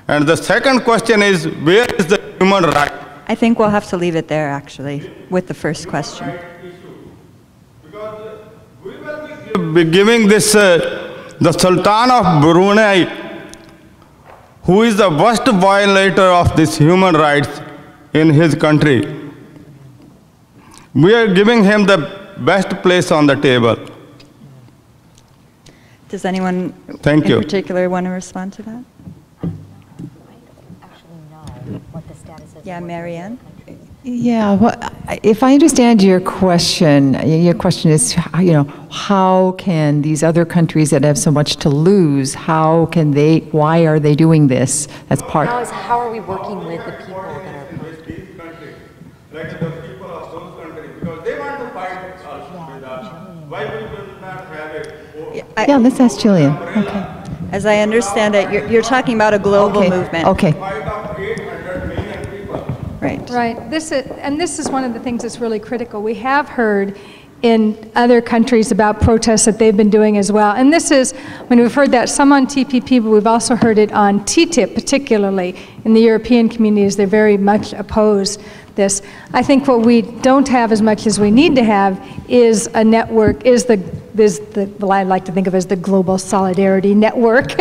And the second question is, where is the human right? I think we'll have to leave it there, actually, with the first question. Because we will be giving this, the Sultan of Brunei, who is the worst violator of this human rights in his country. We are giving him the best place on the table. Does anyone in particular want to respond to that? Actually know what the status is. Yeah, Marianne? Yeah, well, if I understand your question is, how can these other countries that have so much to lose, why are they doing this? That's part. How are we working with the people that are with these countries, like the people of those countries, because they want to fight us with us. Why we will not have it? Yeah, let's ask Jillian. Okay. As I understand it, you're talking about a global movement. Okay. Right. Right. This is one of the things that's really critical. We have heard in other countries about protests that they've been doing as well. And this is, when we've heard that some on TPP, but we've also heard it on TTIP, particularly in the European communities, they very much oppose this. I think what we don't have as much as we need to have is a network, what I like to think of as the global solidarity network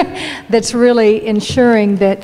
that's really ensuring that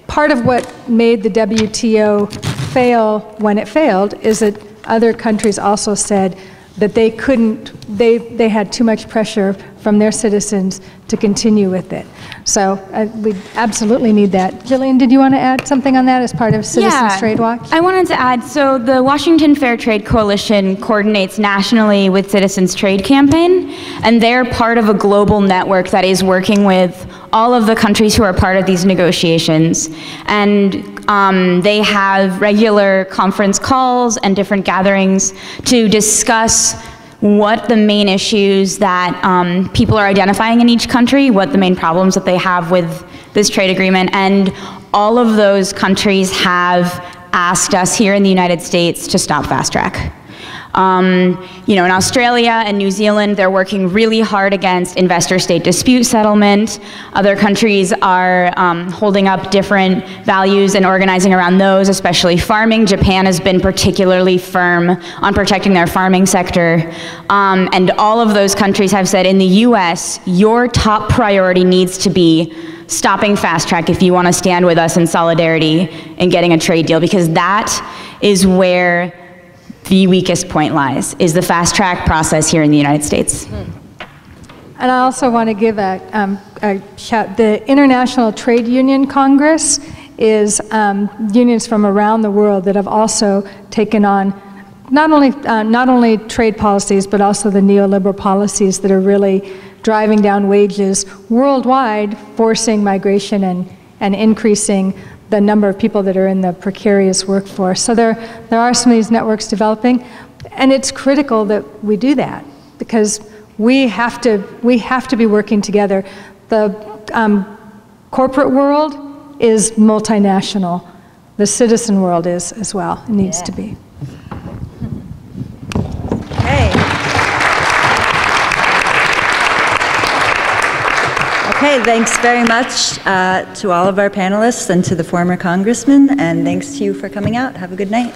part of what made the WTO fail when it failed is that other countries also said that they couldn't, they had too much pressure from their citizens to continue with it. So we absolutely need that. Jillian, did you want to add something on that as part of Citizens Trade Watch? I wanted to add, so the Washington Fair Trade Coalition coordinates nationally with Citizens Trade Campaign, and they're part of a global network that is working with all of the countries who are part of these negotiations. And they have regular conference calls and different gatherings to discuss what the main issues that people are identifying in each country, what the main problems that they have with this trade agreement. And all of those countries have asked us here in the United States to stop fast track. In Australia and New Zealand, they're working really hard against investor-state dispute settlement. Other countries are holding up different values and organizing around those, especially farming. Japan has been particularly firm on protecting their farming sector. And all of those countries have said, in the US, your top priority needs to be stopping fast track if you want to stand with us in solidarity in getting a trade deal, because that is where the weakest point lies, is the fast track process here in the United States. And I also want to give a shout. The International Trade Union Congress is unions from around the world that have also taken on not only trade policies, but also the neoliberal policies that are really driving down wages worldwide, forcing migration and increasing the number of people that are in the precarious workforce. So there are some of these networks developing, and it's critical that we do that, because we have to be working together. The corporate world is multinational. The citizen world is as well. It needs to be. Okay, thanks very much to all of our panelists and to the former congressman, and thanks to you for coming out. Have a good night.